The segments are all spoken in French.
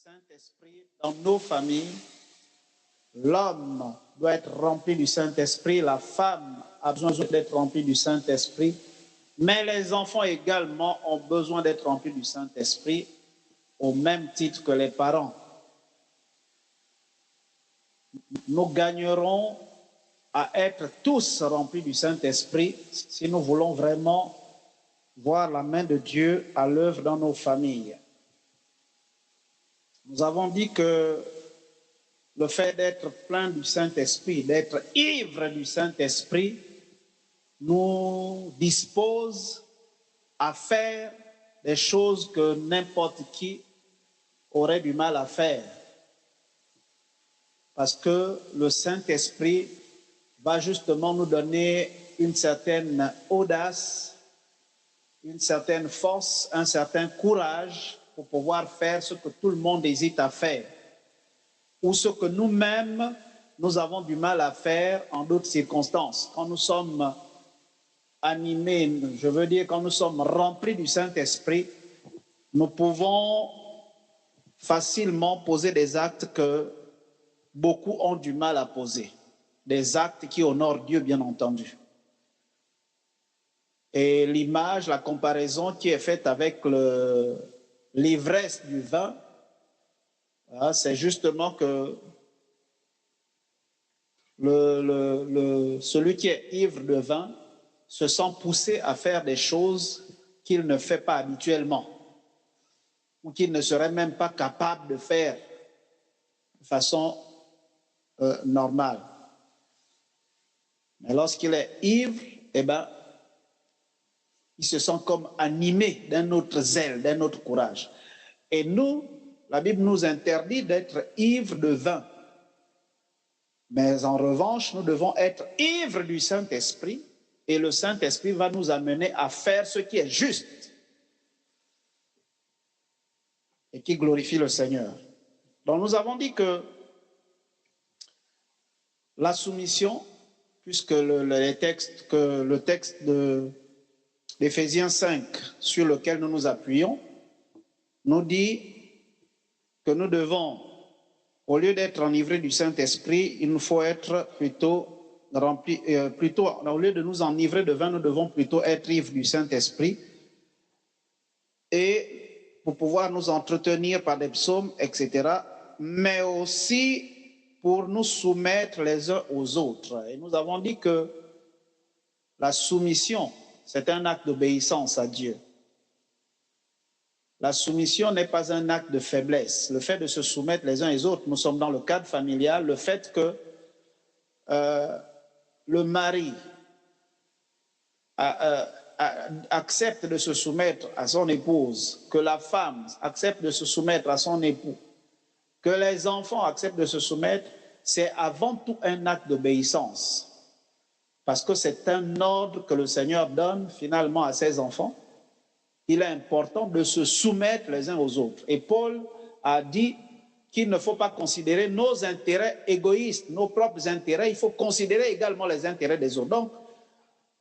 Saint-Esprit dans nos familles. L'homme doit être rempli du Saint-Esprit, la femme a besoin d'être remplie du Saint-Esprit, mais les enfants également ont besoin d'être remplis du Saint-Esprit au même titre que les parents. Nous gagnerons à être tous remplis du Saint-Esprit si nous voulons vraiment voir la main de Dieu à l'œuvre dans nos familles. Nous avons dit que le fait d'être plein du Saint-Esprit, d'être ivre du Saint-Esprit, nous dispose à faire des choses que n'importe qui aurait du mal à faire. Parce que le Saint-Esprit va justement nous donner une certaine audace, une certaine force, un certain courage pour pouvoir faire ce que tout le monde hésite à faire, ou ce que nous-mêmes, nous avons du mal à faire en d'autres circonstances. Quand nous sommes animés, je veux dire, quand nous sommes remplis du Saint-Esprit, nous pouvons facilement poser des actes que beaucoup ont du mal à poser. Des actes qui honorent Dieu, bien entendu. Et l'image, la comparaison qui est faite avec l'ivresse du vin, c'est justement que celui qui est ivre de vin se sent poussé à faire des choses qu'il ne fait pas habituellement ou qu'il ne serait même pas capable de faire de façon normale. Mais lorsqu'il est ivre, eh ben, il se sent comme animé d'un autre zèle, d'un autre courage. Et nous, la Bible nous interdit d'être ivres de vin. Mais en revanche, nous devons être ivres du Saint-Esprit et le Saint-Esprit va nous amener à faire ce qui est juste et qui glorifie le Seigneur. Donc nous avons dit que la soumission, puisque le texte d'Éphésiens 5 sur lequel nous nous appuyons, nous dit que nous devons, au lieu d'être enivrés du Saint-Esprit, il nous faut être plutôt remplis, au lieu de nous enivrer de vin, nous devons plutôt être ivres du Saint-Esprit et pour pouvoir nous entretenir par des psaumes, etc., mais aussi pour nous soumettre les uns aux autres. Et nous avons dit que la soumission, c'est un acte d'obéissance à Dieu. La soumission n'est pas un acte de faiblesse. Le fait de se soumettre les uns les autres, nous sommes dans le cadre familial, le fait que le mari accepte de se soumettre à son épouse, que la femme accepte de se soumettre à son époux, que les enfants acceptent de se soumettre, c'est avant tout un acte d'obéissance. Parce que c'est un ordre que le Seigneur donne finalement à ses enfants. Il est important de se soumettre les uns aux autres. Et Paul a dit qu'il ne faut pas considérer nos intérêts égoïstes, nos propres intérêts, il faut considérer également les intérêts des autres. Donc,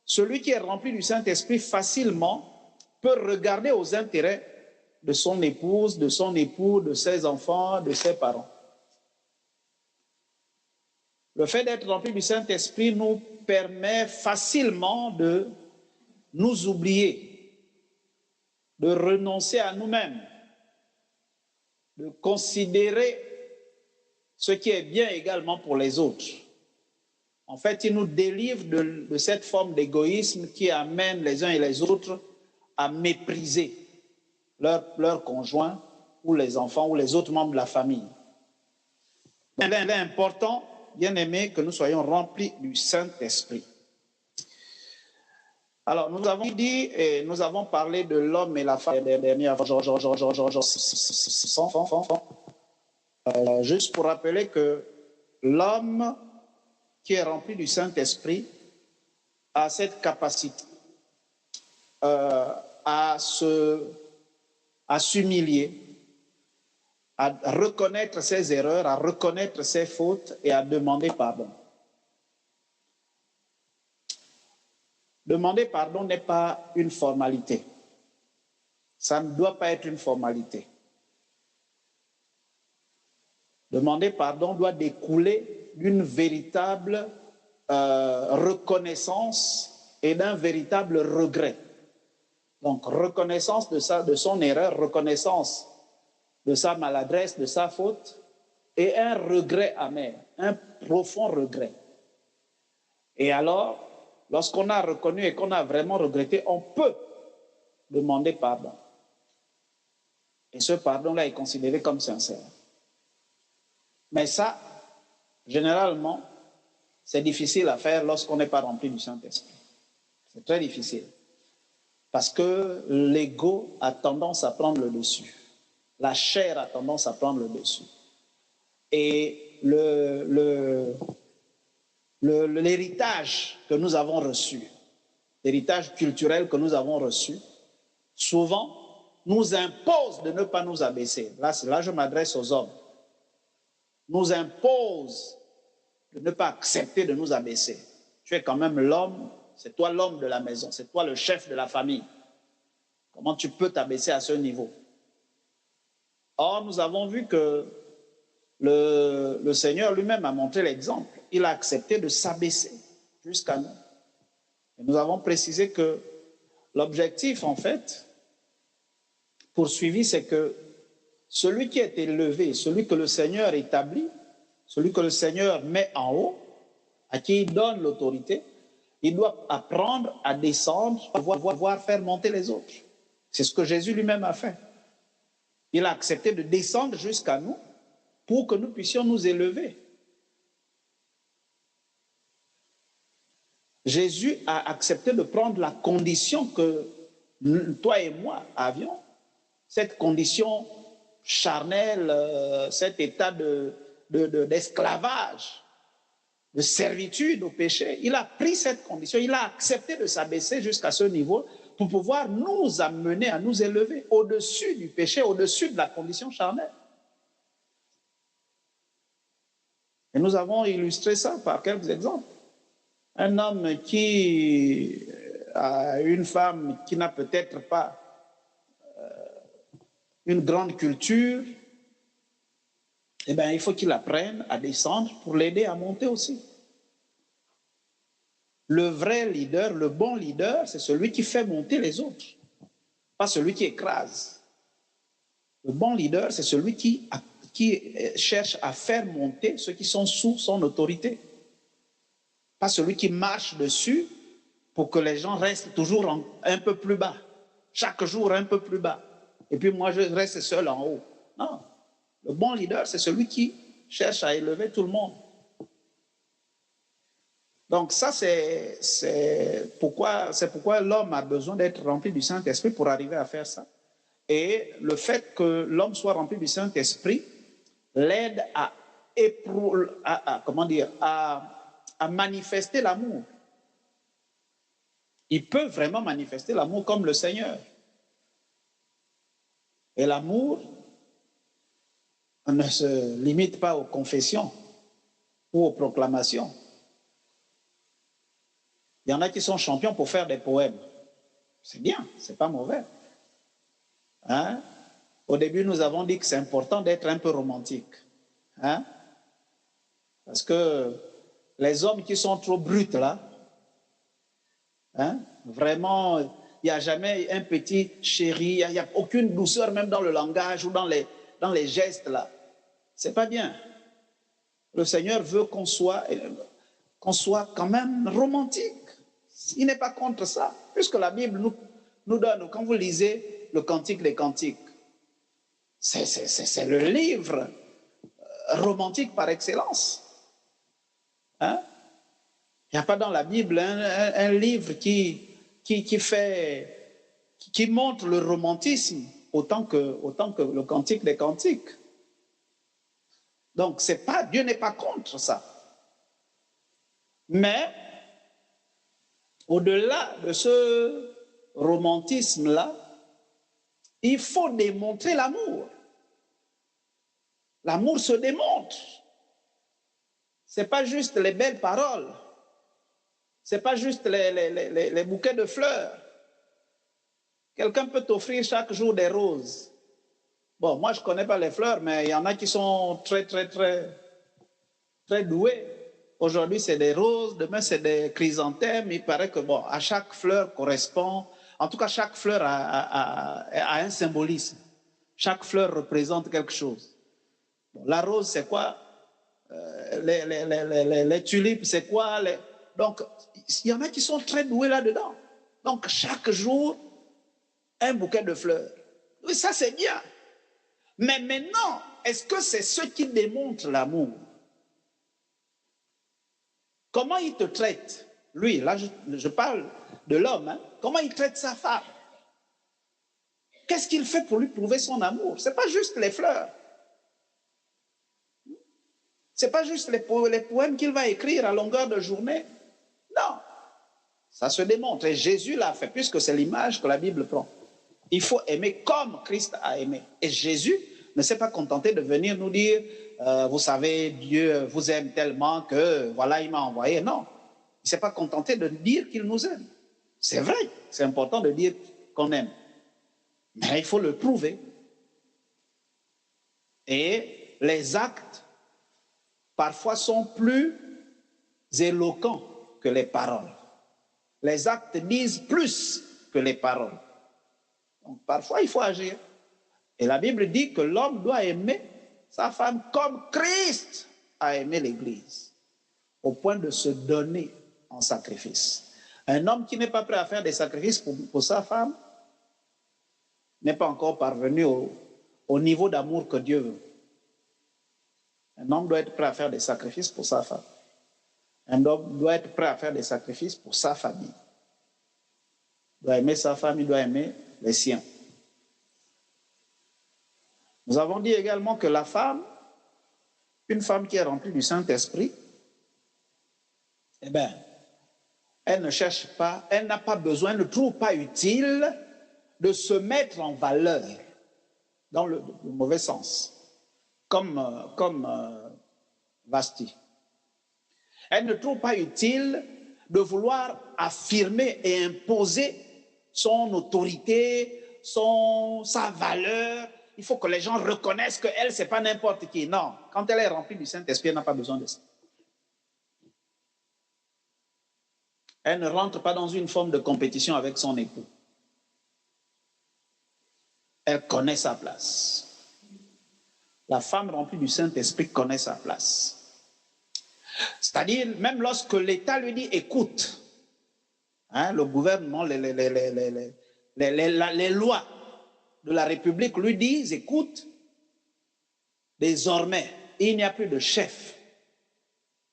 celui qui est rempli du Saint-Esprit facilement peut regarder aux intérêts de son épouse, de son époux, de ses enfants, de ses parents. Le fait d'être rempli du Saint-Esprit nous permet facilement de nous oublier, de renoncer à nous-mêmes, de considérer ce qui est bien également pour les autres. En fait, il nous délivre de cette forme d'égoïsme qui amène les uns et les autres à mépriser leur conjoint ou les enfants ou les autres membres de la famille. Il est important, bien aimé, que nous soyons remplis du Saint-Esprit. Alors, nous avons dit et nous avons parlé de l'homme et la femme des dernières juste pour rappeler que l'homme qui est rempli du Saint-Esprit a cette capacité à s'humilier, à reconnaître ses erreurs, à reconnaître ses fautes et à demander pardon. Demander pardon n'est pas une formalité. Ça ne doit pas être une formalité. Demander pardon doit découler d'une véritable reconnaissance et d'un véritable regret. Donc, reconnaissance de son erreur, reconnaissance de sa maladresse, de sa faute, et un regret amer, un profond regret. Et alors, lorsqu'on a reconnu et qu'on a vraiment regretté, on peut demander pardon. Et ce pardon-là est considéré comme sincère. Mais ça, généralement, c'est difficile à faire lorsqu'on n'est pas rempli du Saint-Esprit. C'est très difficile. Parce que l'ego a tendance à prendre le dessus. La chair a tendance à prendre le dessus. Et l'héritage que nous avons reçu, l'héritage culturel que nous avons reçu, souvent nous impose de ne pas nous abaisser. Là je m'adresse aux hommes. Nous impose de ne pas accepter de nous abaisser. Tu es quand même l'homme, c'est toi l'homme de la maison, c'est toi le chef de la famille. Comment tu peux t'abaisser à ce niveau? Or, nous avons vu que le Seigneur lui-même a montré l'exemple. Il a accepté de s'abaisser jusqu'à nous. Et nous avons précisé que l'objectif, en fait, poursuivi, c'est que celui qui est élevé, celui que le Seigneur établit, celui que le Seigneur met en haut, à qui il donne l'autorité, il doit apprendre à descendre, à pouvoir faire monter les autres. C'est ce que Jésus lui-même a fait. Il a accepté de descendre jusqu'à nous pour que nous puissions nous élever. Jésus a accepté de prendre la condition que toi et moi avions, cette condition charnelle, cet état d'esclavage, de servitude au péché. Il a pris cette condition, il a accepté de s'abaisser jusqu'à ce niveau pour pouvoir nous amener à nous élever au-dessus du péché, au-dessus de la condition charnelle. Et nous avons illustré ça par quelques exemples. Un homme qui a une femme qui n'a peut-être pas une grande culture, eh bien, il faut qu'il apprenne à descendre pour l'aider à monter aussi. Le vrai leader, le bon leader, c'est celui qui fait monter les autres, pas celui qui écrase. Le bon leader, c'est celui qui cherche à faire monter ceux qui sont sous son autorité. Pas celui qui marche dessus pour que les gens restent toujours un peu plus bas, chaque jour un peu plus bas. Et puis moi, je reste seul en haut. Non, le bon leader, c'est celui qui cherche à élever tout le monde. Donc ça, c'est pourquoi l'homme a besoin d'être rempli du Saint-Esprit pour arriver à faire ça. Et le fait que l'homme soit rempli du Saint-Esprit l'aide à manifester l'amour. Il peut vraiment manifester l'amour comme le Seigneur. Et l'amour ne se limite pas aux confessions ou aux proclamations. Il y en a qui sont champions pour faire des poèmes. C'est bien, c'est pas mauvais. Hein? Au début, nous avons dit que c'est important d'être un peu romantique. Hein? Parce que les hommes qui sont trop bruts là, hein? Vraiment, il n'y a jamais un petit chéri, il n'y a aucune douceur même dans le langage ou dans les gestes là. C'est pas bien. Le Seigneur veut qu'on soit quand même romantique. Il n'est pas contre ça. Puisque la Bible nous donne, quand vous lisez le Cantique des Cantiques, c'est le livre romantique par excellence. Hein? Il n'y a pas dans la Bible un livre qui montre le romantisme autant que le Cantique des Cantiques. Donc, Dieu n'est pas contre ça. Mais, au-delà de ce romantisme-là, il faut démontrer l'amour. L'amour se démontre. Ce n'est pas juste les belles paroles. Ce n'est pas juste les bouquets de fleurs. Quelqu'un peut t'offrir chaque jour des roses. Bon, moi, je ne connais pas les fleurs, mais il y en a qui sont très doués. Aujourd'hui, c'est des roses, demain, c'est des chrysanthèmes. Il paraît que, bon, à chaque fleur correspond, en tout cas, chaque fleur a un symbolisme. Chaque fleur représente quelque chose. Bon, la rose, c'est quoi? Les tulipes, c'est quoi? Donc, il y en a qui sont très doués là-dedans. Donc, chaque jour, un bouquet de fleurs. Oui, ça, c'est bien. Mais maintenant, est-ce que c'est ce qui démontre l'amour? Comment il te traite? Lui, là, je parle de l'homme. Hein? Comment il traite sa femme? Qu'est-ce qu'il fait pour lui prouver son amour? Ce n'est pas juste les fleurs. Ce n'est pas juste les poèmes qu'il va écrire à longueur de journée. Non. Ça se démontre. Et Jésus l'a fait, puisque c'est l'image que la Bible prend. Il faut aimer comme Christ a aimé. Et Jésus ne s'est pas contenté de venir nous dire, vous savez, Dieu vous aime tellement que, voilà, il m'a envoyé. Non. Il ne s'est pas contenté de dire qu'il nous aime. C'est vrai, c'est important de dire qu'on aime. Mais il faut le prouver. Et les actes, parfois, sont plus éloquents que les paroles. Les actes disent plus que les paroles. Donc, parfois, il faut agir. Et la Bible dit que l'homme doit aimer sa femme comme Christ a aimé l'Église, au point de se donner en sacrifice. Un homme qui n'est pas prêt à faire des sacrifices pour sa femme n'est pas encore parvenu au niveau d'amour que Dieu veut. Un homme doit être prêt à faire des sacrifices pour sa femme. Un homme doit être prêt à faire des sacrifices pour sa famille. Il doit aimer sa femme, il doit aimer les siens. Nous avons dit également que la femme, une femme qui est remplie du Saint-Esprit, eh bien, elle ne cherche pas, elle n'a pas besoin, elle ne trouve pas utile de se mettre en valeur dans le mauvais sens, comme Vasti. Elle ne trouve pas utile de vouloir affirmer et imposer son autorité, sa valeur. Il faut que les gens reconnaissent qu'elle, ce n'est pas n'importe qui. Non, quand elle est remplie du Saint-Esprit, elle n'a pas besoin de ça. Elle ne rentre pas dans une forme de compétition avec son époux. Elle connaît sa place. La femme remplie du Saint-Esprit connaît sa place. C'est-à-dire, même lorsque l'État lui dit, écoute, hein, le gouvernement, les lois de la République lui disent, écoute, désormais, il n'y a plus de chef.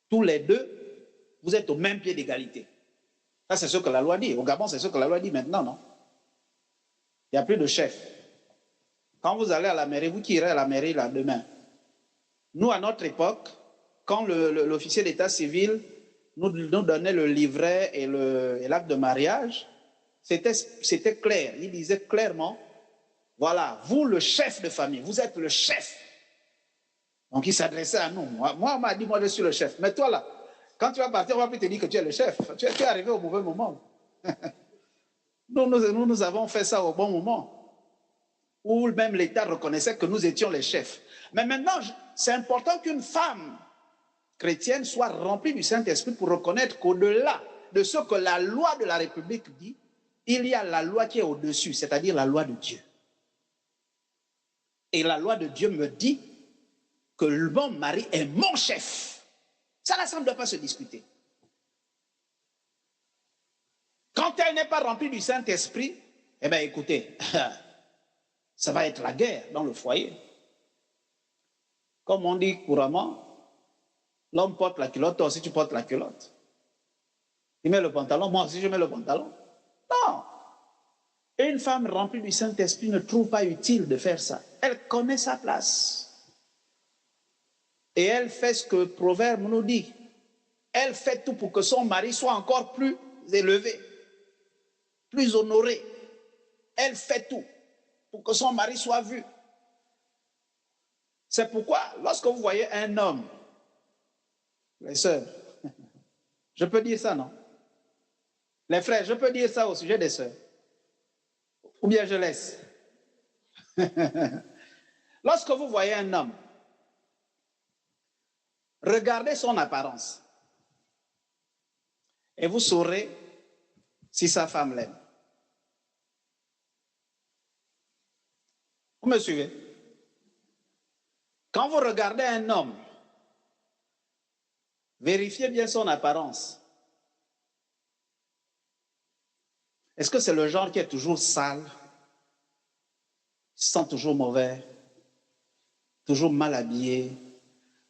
Tous les deux, vous êtes au même pied d'égalité. Ça, c'est ce que la loi dit. Au Gabon, c'est ce que la loi dit maintenant, non? Il n'y a plus de chef. Quand vous allez à la mairie, vous qui irez à la mairie là demain, nous, à notre époque, quand l'officier d'état civil nous donnait le livret et l'acte de mariage, c'était clair. Il disait clairement, voilà, vous le chef de famille, vous êtes le chef. Donc il s'adressait à nous. Moi, on m'a dit, moi je suis le chef. Mais toi là, quand tu vas partir, on va plus te dire que tu es le chef. Tu es arrivé au mauvais moment. Nous avons fait ça au bon moment, où même l'État reconnaissait que nous étions les chefs. Mais maintenant, c'est important qu'une femme chrétienne soit remplie du Saint-Esprit pour reconnaître qu'au-delà de ce que la loi de la République dit, il y a la loi qui est au-dessus, c'est-à-dire la loi de Dieu. Et la loi de Dieu me dit que mon mari est mon chef. Ça, là, ça ne doit pas se discuter. Quand elle n'est pas remplie du Saint-Esprit, eh bien, écoutez, ça va être la guerre dans le foyer. Comme on dit couramment, l'homme porte la culotte, toi aussi tu portes la culotte. Il met le pantalon, moi aussi je mets le pantalon. Non. Et une femme remplie du Saint-Esprit ne trouve pas utile de faire ça. Elle connaît sa place. Et elle fait ce que le Proverbe nous dit. Elle fait tout pour que son mari soit encore plus élevé, plus honoré. Elle fait tout pour que son mari soit vu. C'est pourquoi, lorsque vous voyez un homme, les sœurs, je peux dire ça, non? Les frères, je peux dire ça au sujet des sœurs. Ou bien je laisse. Lorsque vous voyez un homme, regardez son apparence et vous saurez si sa femme l'aime. Vous me suivez? Quand vous regardez un homme, vérifiez bien son apparence. Est-ce que c'est le genre qui est toujours sale, sent toujours mauvais, toujours mal habillé?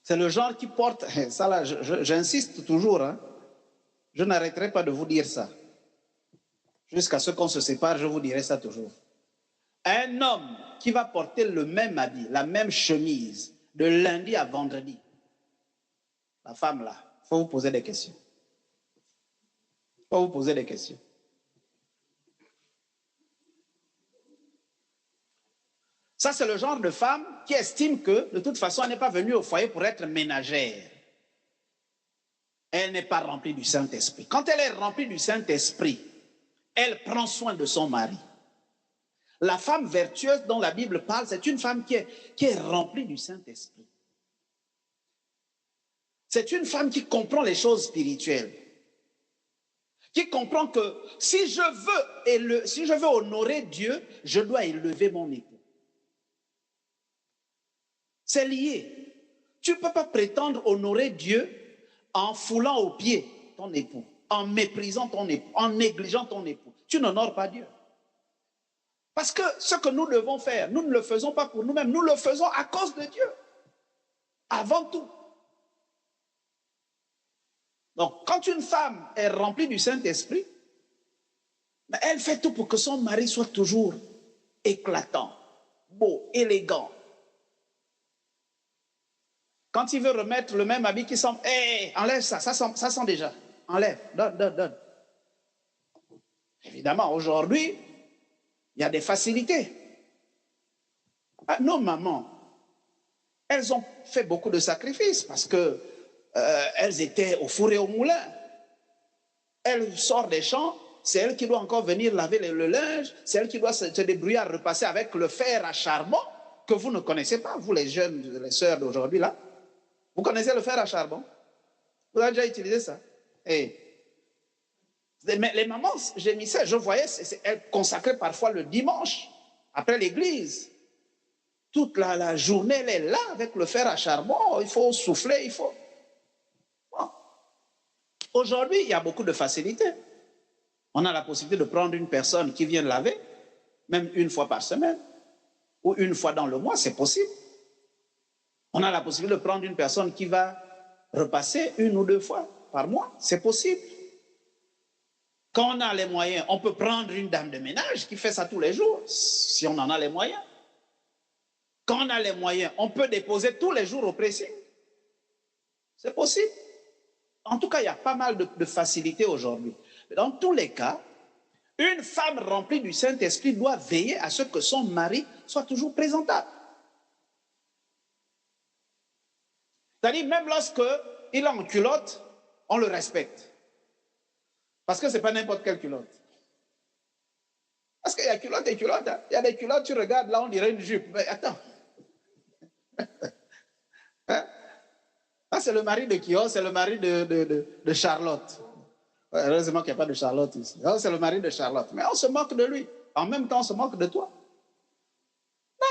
C'est le genre qui porte, ça là, j'insiste toujours, hein, je n'arrêterai pas de vous dire ça. Jusqu'à ce qu'on se sépare, je vous dirai ça toujours. Un homme qui va porter le même habit, la même chemise, de lundi à vendredi, la femme là, il faut vous poser des questions. Il faut vous poser des questions. Ça, c'est le genre de femme qui estime que, de toute façon, elle n'est pas venue au foyer pour être ménagère. Elle n'est pas remplie du Saint-Esprit. Quand elle est remplie du Saint-Esprit, elle prend soin de son mari. La femme vertueuse dont la Bible parle, c'est une femme qui est remplie du Saint-Esprit. C'est une femme qui comprend les choses spirituelles. Qui comprend que si je veux honorer Dieu, je dois élever mon époux. C'est lié. Tu ne peux pas prétendre honorer Dieu en foulant aux pieds ton époux, en méprisant ton époux, en négligeant ton époux. Tu n'honores pas Dieu. Parce que ce que nous devons faire, nous ne le faisons pas pour nous-mêmes, nous le faisons à cause de Dieu. Avant tout. Donc, quand une femme est remplie du Saint-Esprit, elle fait tout pour que son mari soit toujours éclatant, beau, élégant. Quand il veut remettre le même habit qui semble, enlève ça, ça sent déjà. Enlève, donne. Évidemment, aujourd'hui, il y a des facilités. Nos mamans, elles ont fait beaucoup de sacrifices parce que elles étaient au four et au moulin. Elle sort des champs, c'est elle qui doit encore venir laver le linge, c'est elle qui doit se débrouiller à repasser avec le fer à charbon que vous ne connaissez pas, vous les jeunes, les sœurs d'aujourd'hui là. Vous connaissez le fer à charbon? Vous avez déjà utilisé ça? Mais les mamans gémissaient, je voyais, elles consacraient parfois le dimanche, après l'église. Toute la journée, elle est là avec le fer à charbon, il faut souffler, il faut... Bon. Aujourd'hui, il y a beaucoup de facilités. On a la possibilité de prendre une personne qui vient laver, même une fois par semaine, ou une fois dans le mois, c'est possible. On a la possibilité de prendre une personne qui va repasser une ou deux fois par mois. C'est possible. Quand on a les moyens, on peut prendre une dame de ménage qui fait ça tous les jours, si on en a les moyens. Quand on a les moyens, on peut déposer tous les jours au pressing. C'est possible. En tout cas, il y a pas mal de facilités aujourd'hui. Dans tous les cas, une femme remplie du Saint-Esprit doit veiller à ce que son mari soit toujours présentable. C'est-à-dire, même lorsqu'il est en culotte, on le respecte. Parce que ce n'est pas n'importe quelle culotte. Parce qu'il y a culotte et culotte. Hein. Il y a des culottes, tu regardes, là, on dirait une jupe. Mais attends. Hein? Ah, c'est le mari de Kyo, c'est le mari de Charlotte. Ouais, heureusement qu'il n'y a pas de Charlotte ici. Oh, c'est le mari de Charlotte. Mais on se moque de lui. En même temps, on se moque de toi.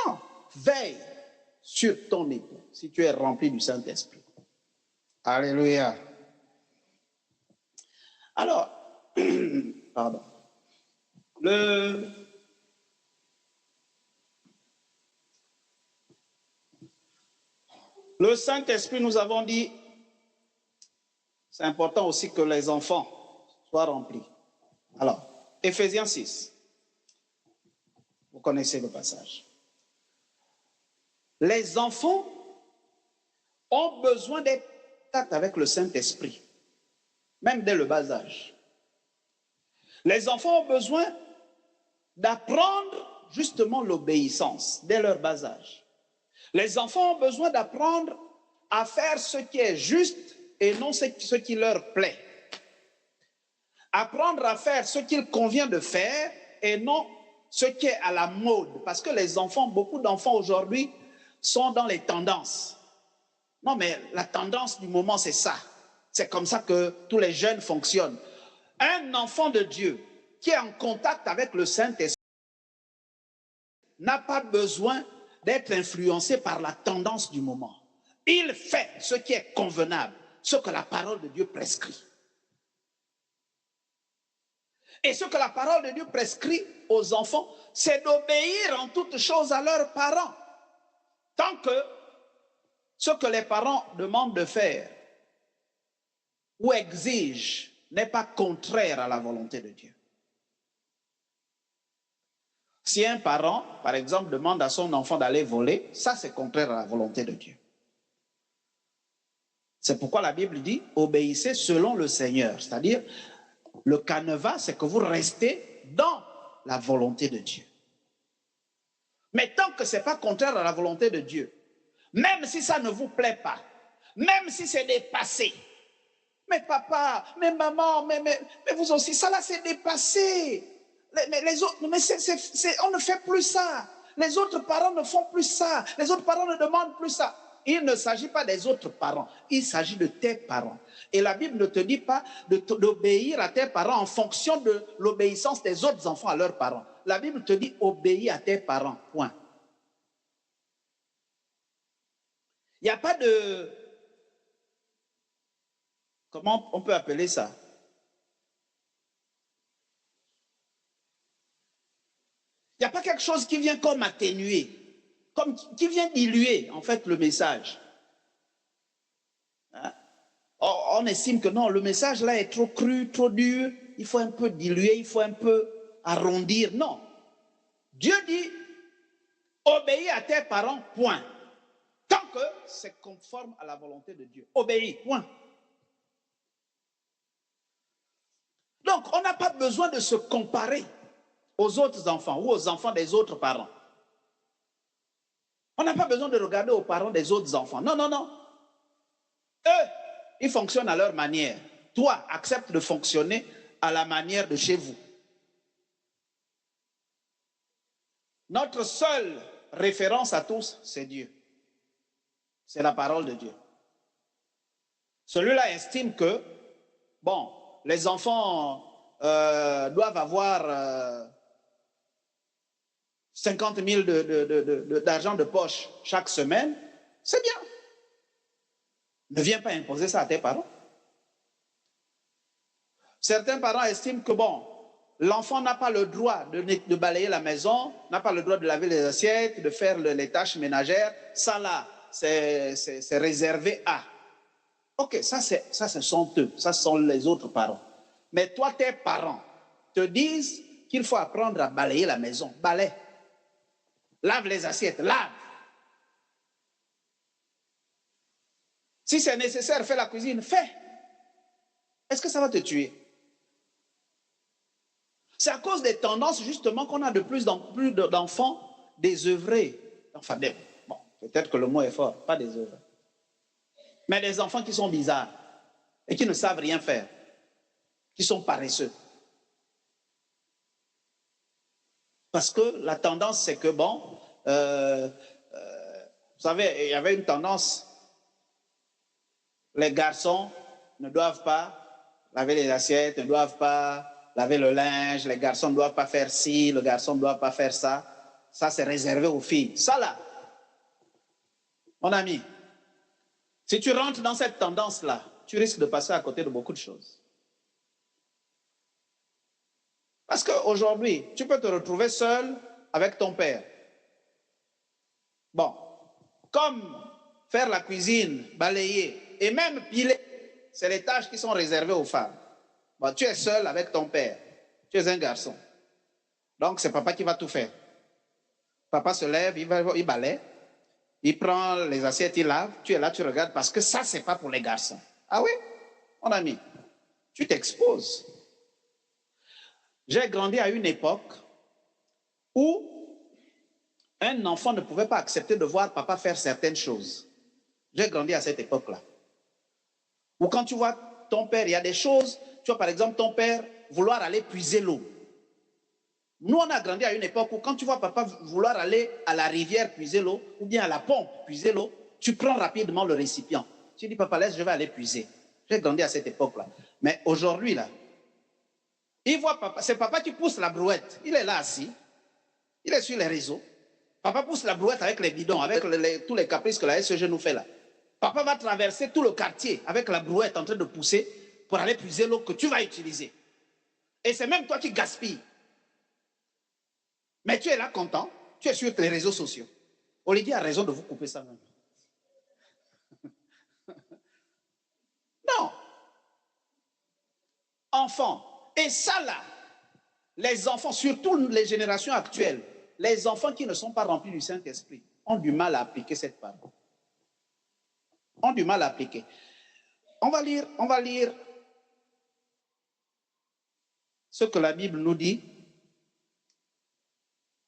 Non. Veille sur ton époux si tu es rempli du Saint-Esprit. Alléluia. Alors, pardon. Le Saint-Esprit, nous avons dit, c'est important aussi que les enfants soient remplis. Alors, Éphésiens 6. Vous connaissez le passage. Les enfants ont besoin d'être en contact avec le Saint-Esprit, même dès le bas âge. Les enfants ont besoin d'apprendre justement l'obéissance dès leur bas âge. Les enfants ont besoin d'apprendre à faire ce qui est juste et non ce qui leur plaît. Apprendre à faire ce qu'il convient de faire et non ce qui est à la mode. Parce que les enfants, beaucoup d'enfants aujourd'hui, sont dans les tendances. Non, mais la tendance du moment, c'est ça. C'est comme ça que tous les jeunes fonctionnent. Un enfant de Dieu qui est en contact avec le Saint-Esprit n'a pas besoin d'être influencé par la tendance du moment. Il fait ce qui est convenable, ce que la parole de Dieu prescrit. Et ce que la parole de Dieu prescrit aux enfants, c'est d'obéir en toutes choses à leurs parents. Tant que ce que les parents demandent de faire ou exigent n'est pas contraire à la volonté de Dieu. Si un parent, par exemple, demande à son enfant d'aller voler, ça c'est contraire à la volonté de Dieu. C'est pourquoi la Bible dit, obéissez selon le Seigneur. C'est-à-dire, le canevas, c'est que vous restez dans la volonté de Dieu. Mais tant que ce n'est pas contraire à la volonté de Dieu, même si ça ne vous plaît pas, même si c'est dépassé, mais papa, mais maman, mais vous aussi, ça là c'est dépassé. Mais les autres, on ne fait plus ça. Les autres parents ne font plus ça. Les autres parents ne demandent plus ça. Il ne s'agit pas des autres parents, il s'agit de tes parents. Et la Bible ne te dit pas d'obéir à tes parents en fonction de l'obéissance des autres enfants à leurs parents. La Bible te dit obéis à tes parents, point. Il n'y a pas de... Comment on peut appeler ça? Il n'y a pas quelque chose qui vient comme atténuer, comme qui vient diluer en fait le message. Hein? On estime que non, le message là est trop cru, trop dur, il faut un peu diluer, il faut un peu arrondir. Non. Dieu dit, obéis à tes parents, point. Tant que c'est conforme à la volonté de Dieu. Obéis, point. Donc, on n'a pas besoin de se comparer aux autres enfants ou aux enfants des autres parents. On n'a pas besoin de regarder aux parents des autres enfants. Non, non, non. Eux, ils fonctionnent à leur manière. Toi, accepte de fonctionner à la manière de chez vous. Notre seule référence à tous, c'est Dieu. C'est la parole de Dieu. Celui-là estime que, bon, les enfants doivent avoir 50 000 d'argent de poche chaque semaine, c'est bien. Ne viens pas imposer ça à tes parents. Certains parents estiment que, bon, l'enfant n'a pas le droit de balayer la maison, n'a pas le droit de laver les assiettes, de faire les tâches ménagères. Ça là, c'est réservé à. Ok, ça ce sont eux, ça ce sont les autres parents. Mais toi, tes parents te disent qu'il faut apprendre à balayer la maison. Balaye. Lave les assiettes, lave. Si c'est nécessaire, fais la cuisine, fais. Est-ce que ça va te tuer? C'est à cause des tendances, justement, qu'on a de plus en plus d'enfants désœuvrés. Enfin, bon, peut-être que le mot est fort, pas désœuvrés. Mais des enfants qui sont bizarres et qui ne savent rien faire, qui sont paresseux. Parce que la tendance, c'est que, bon, vous savez, il y avait une tendance, les garçons ne doivent pas laver les assiettes, ne doivent pas laver le linge, les garçons ne doivent pas faire ci, le garçon ne doit pas faire ça. Ça, c'est réservé aux filles. Ça, là, mon ami, si tu rentres dans cette tendance-là, tu risques de passer à côté de beaucoup de choses. Parce qu'aujourd'hui, tu peux te retrouver seul avec ton père. Bon, comme faire la cuisine, balayer et même piler, c'est les tâches qui sont réservées aux femmes. Bon, tu es seul avec ton père, tu es un garçon. Donc c'est papa qui va tout faire. Papa se lève, il balaye, il prend les assiettes, il lave, tu es là, tu regardes, parce que ça, c'est pas pour les garçons. Ah oui, mon ami, tu t'exposes. J'ai grandi à une époque où un enfant ne pouvait pas accepter de voir papa faire certaines choses. J'ai grandi à cette époque-là. Ou quand tu vois ton père, il y a des choses, tu vois par exemple ton père vouloir aller puiser l'eau Nous, on a grandi à une époque où quand tu vois papa vouloir aller à la rivière puiser l'eau, ou bien à la pompe puiser l'eau, tu prends rapidement le récipient. Tu dis, papa, laisse, je vais aller puiser. J'ai grandi à cette époque-là. Mais aujourd'hui, là, il voit papa, c'est papa qui pousse la brouette. Il est là assis, il est sur les réseaux. Papa pousse la brouette avec les bidons, avec tous les caprices que la SEG nous fait là. Papa va traverser tout le quartier avec la brouette en train de pousser pour aller puiser l'eau que tu vas utiliser. Et c'est même toi qui gaspilles. Mais tu es là content, tu es sur les réseaux sociaux. Olivier a raison de vous couper ça même. Non. Enfants. Et ça là, les enfants, surtout les générations actuelles, les enfants qui ne sont pas remplis du Saint-Esprit ont du mal à appliquer cette parole. Ont du mal à appliquer. On va lire ce que la Bible nous dit.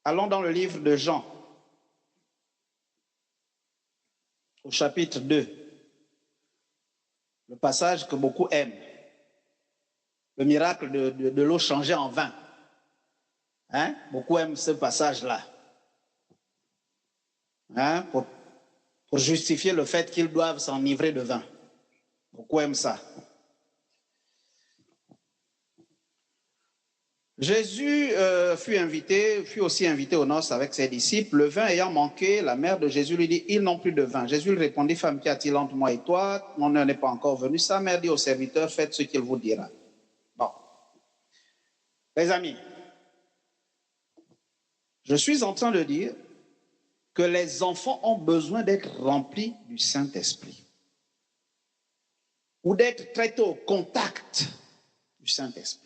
Allons dans le livre de Jean, au chapitre 2, le passage que beaucoup aiment, le miracle de l'eau changée en vin. Hein? Beaucoup aiment ce passage-là, hein? Pour justifier le fait qu'ils doivent s'enivrer de vin. Beaucoup aiment ça. Jésus fut aussi invité aux noces avec ses disciples. Le vin ayant manqué, la mère de Jésus lui dit, ils n'ont plus de vin. Jésus lui répondit, femme, qu'y a-t-il entre moi et toi? Mon heure n'est pas encore venue. Sa mère dit au serviteur, faites ce qu'il vous dira. Bon. Les amis, je suis en train de dire que les enfants ont besoin d'être remplis du Saint-Esprit ou d'être traités au contact du Saint-Esprit.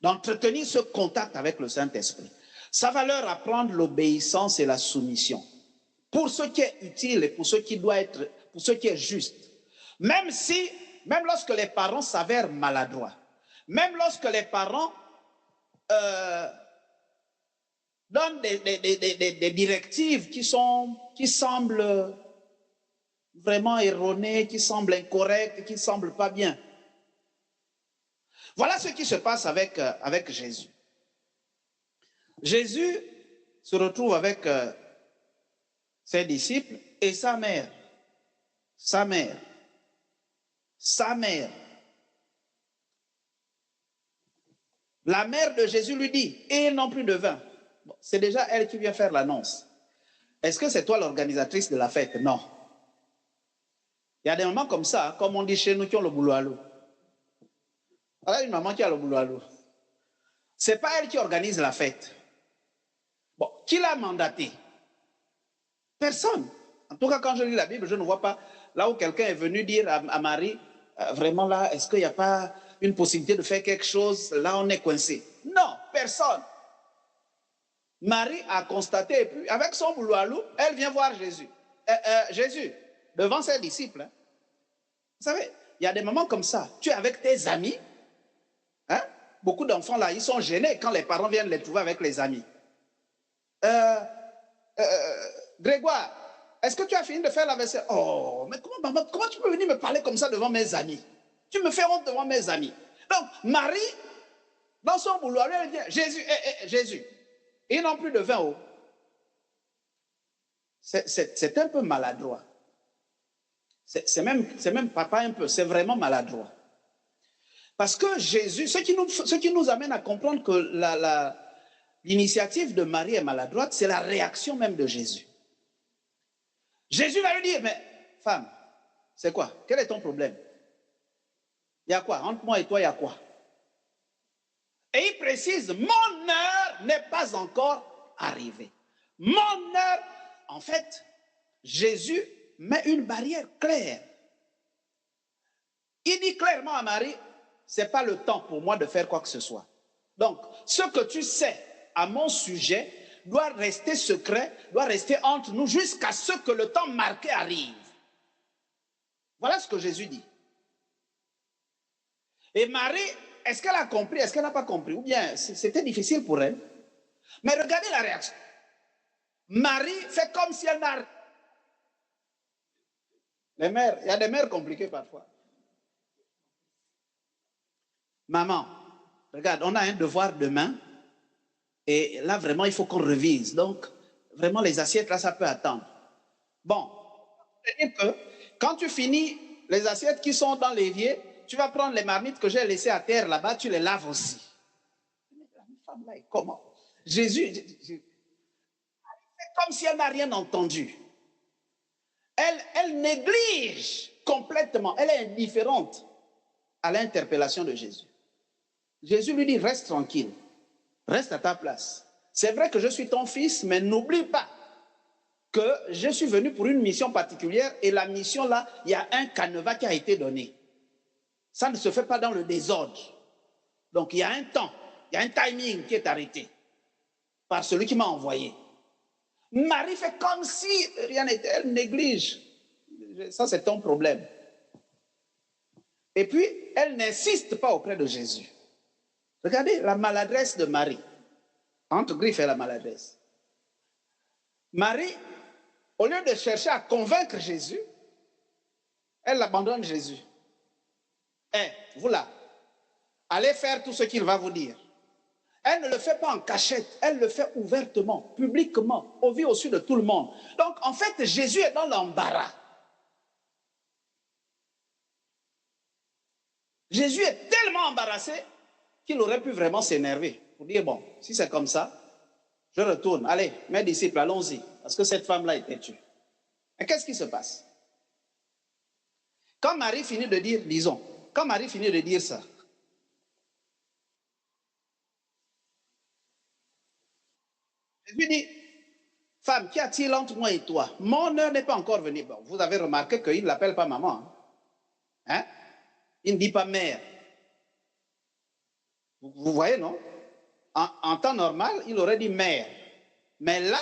D'entretenir ce contact avec le Saint-Esprit. Ça va leur apprendre l'obéissance et la soumission. Pour ce qui est utile et pour ce qui doit être, pour ce qui est juste. Même lorsque les parents s'avèrent maladroits, même lorsque les parents donnent des directives qui semblent vraiment erronées, qui semblent incorrectes, qui ne semblent pas bien. Voilà ce qui se passe avec Jésus. Jésus se retrouve avec ses disciples et sa mère. Sa mère. La mère de Jésus lui dit, et ils n'ont plus de vin. Bon, c'est déjà elle qui vient faire l'annonce. Est-ce que c'est toi l'organisatrice de la fête? Non. Il y a des moments comme ça, comme on dit chez nous, qui ont le boulot à l'eau. Voilà une maman qui a le boulot à l'eau. Ce n'est pas elle qui organise la fête. Bon, qui l'a mandaté? Personne. En tout cas, quand je lis la Bible, je ne vois pas là où quelqu'un est venu dire à Marie, vraiment là, est-ce qu'il n'y a pas une possibilité de faire quelque chose? Là, on est coincé. Non, personne. Marie a constaté, et puis avec son boulot à l'eau, elle vient voir Jésus. Jésus, devant ses disciples. Hein. Vous savez, il y a des moments comme ça. Tu es avec tes amis. Hein? Beaucoup d'enfants là, ils sont gênés quand les parents viennent les trouver avec les amis. Grégoire, est-ce que tu as fini de faire la vaisselle? Oh, mais comment tu peux venir me parler comme ça devant mes amis? Tu me fais honte devant mes amis. Donc, Marie, dans son boulot, elle dit, Jésus, Jésus, ils n'ont plus de vin. Oh. C'est un peu maladroit. C'est même pas un peu, c'est vraiment maladroit. Parce que Jésus, ce qui nous amène à comprendre que l'initiative de Marie est maladroite, c'est la réaction même de Jésus. Jésus va lui dire, mais femme, c'est quoi? Quel est ton problème? Il y a quoi? Entre moi et toi, il y a quoi? Et il précise, mon heure n'est pas encore arrivée. Mon heure, en fait, Jésus met une barrière claire. Il dit clairement à Marie, ce n'est pas le temps pour moi de faire quoi que ce soit. Donc, ce que tu sais à mon sujet doit rester secret, doit rester entre nous jusqu'à ce que le temps marqué arrive. Voilà ce que Jésus dit. Et Marie, est-ce qu'elle a compris, est-ce qu'elle n'a pas compris? Ou bien c'était difficile pour elle. Mais regardez la réaction. Marie fait comme si elle n'a... Les mères, il y a des mères compliquées parfois. Maman, regarde, on a un devoir demain. Et là, vraiment, il faut qu'on revise. Donc, vraiment, les assiettes, là, ça peut attendre. Bon, c'est-à-dire que quand tu finis les assiettes qui sont dans l'évier, tu vas prendre les marmites que j'ai laissées à terre là-bas, tu les laves aussi. La femme là, comment? Jésus, c'est comme si elle n'a rien entendu. Elle néglige complètement, elle est indifférente à l'interpellation de Jésus. Jésus lui dit, reste tranquille, reste à ta place. C'est vrai que je suis ton fils, mais n'oublie pas que je suis venu pour une mission particulière et la mission là, il y a un canevas qui a été donné. Ça ne se fait pas dans le désordre. Donc il y a un temps, il y a un timing qui est arrêté par celui qui m'a envoyé. Marie fait comme si rien n'était, elle néglige. Ça, c'est ton problème. Et puis, elle n'insiste pas auprès de Jésus. Regardez la maladresse de Marie. Entre griffes et la maladresse. Marie, au lieu de chercher à convaincre Jésus, elle abandonne Jésus. Vous là, allez faire tout ce qu'il va vous dire. Elle ne le fait pas en cachette, elle le fait ouvertement, publiquement, au vu au-dessus de tout le monde. Donc, en fait, Jésus est dans l'embarras. Jésus est tellement embarrassé qu'il aurait pu vraiment s'énerver pour dire, bon, si c'est comme ça, je retourne. Allez, mes disciples, allons-y, parce que cette femme-là est têtue. Et qu'est-ce qui se passe? Quand Marie finit de dire, disons, quand Marie finit de dire ça, Jésus dit, femme, qu'y a-t-il entre moi et toi? Mon heure n'est pas encore venue. Bon, vous avez remarqué qu'il ne l'appelle pas maman. Hein? Il ne dit pas mère. Vous voyez, non? En temps normal, il aurait dit mère. Mais là,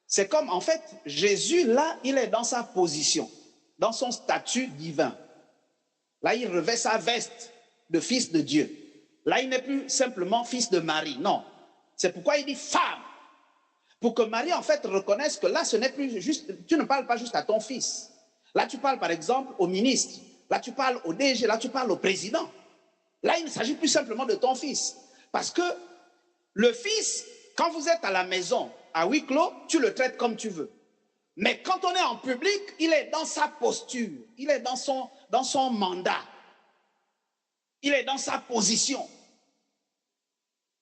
c'est comme, en fait, Jésus, là, il est dans sa position, dans son statut divin. Là, il revêt sa veste de fils de Dieu. Là, il n'est plus simplement fils de Marie, non. C'est pourquoi il dit femme. Pour que Marie, en fait, reconnaisse que là, ce n'est plus juste, tu ne parles pas juste à ton fils. Là, tu parles, par exemple, au ministre. Là, tu parles au DG. Là, tu parles au président. Là, il ne s'agit plus simplement de ton fils. Parce que le fils, quand vous êtes à la maison, à huis clos, tu le traites comme tu veux. Mais quand on est en public, il est dans sa posture. Il est dans son mandat. Il est dans sa position.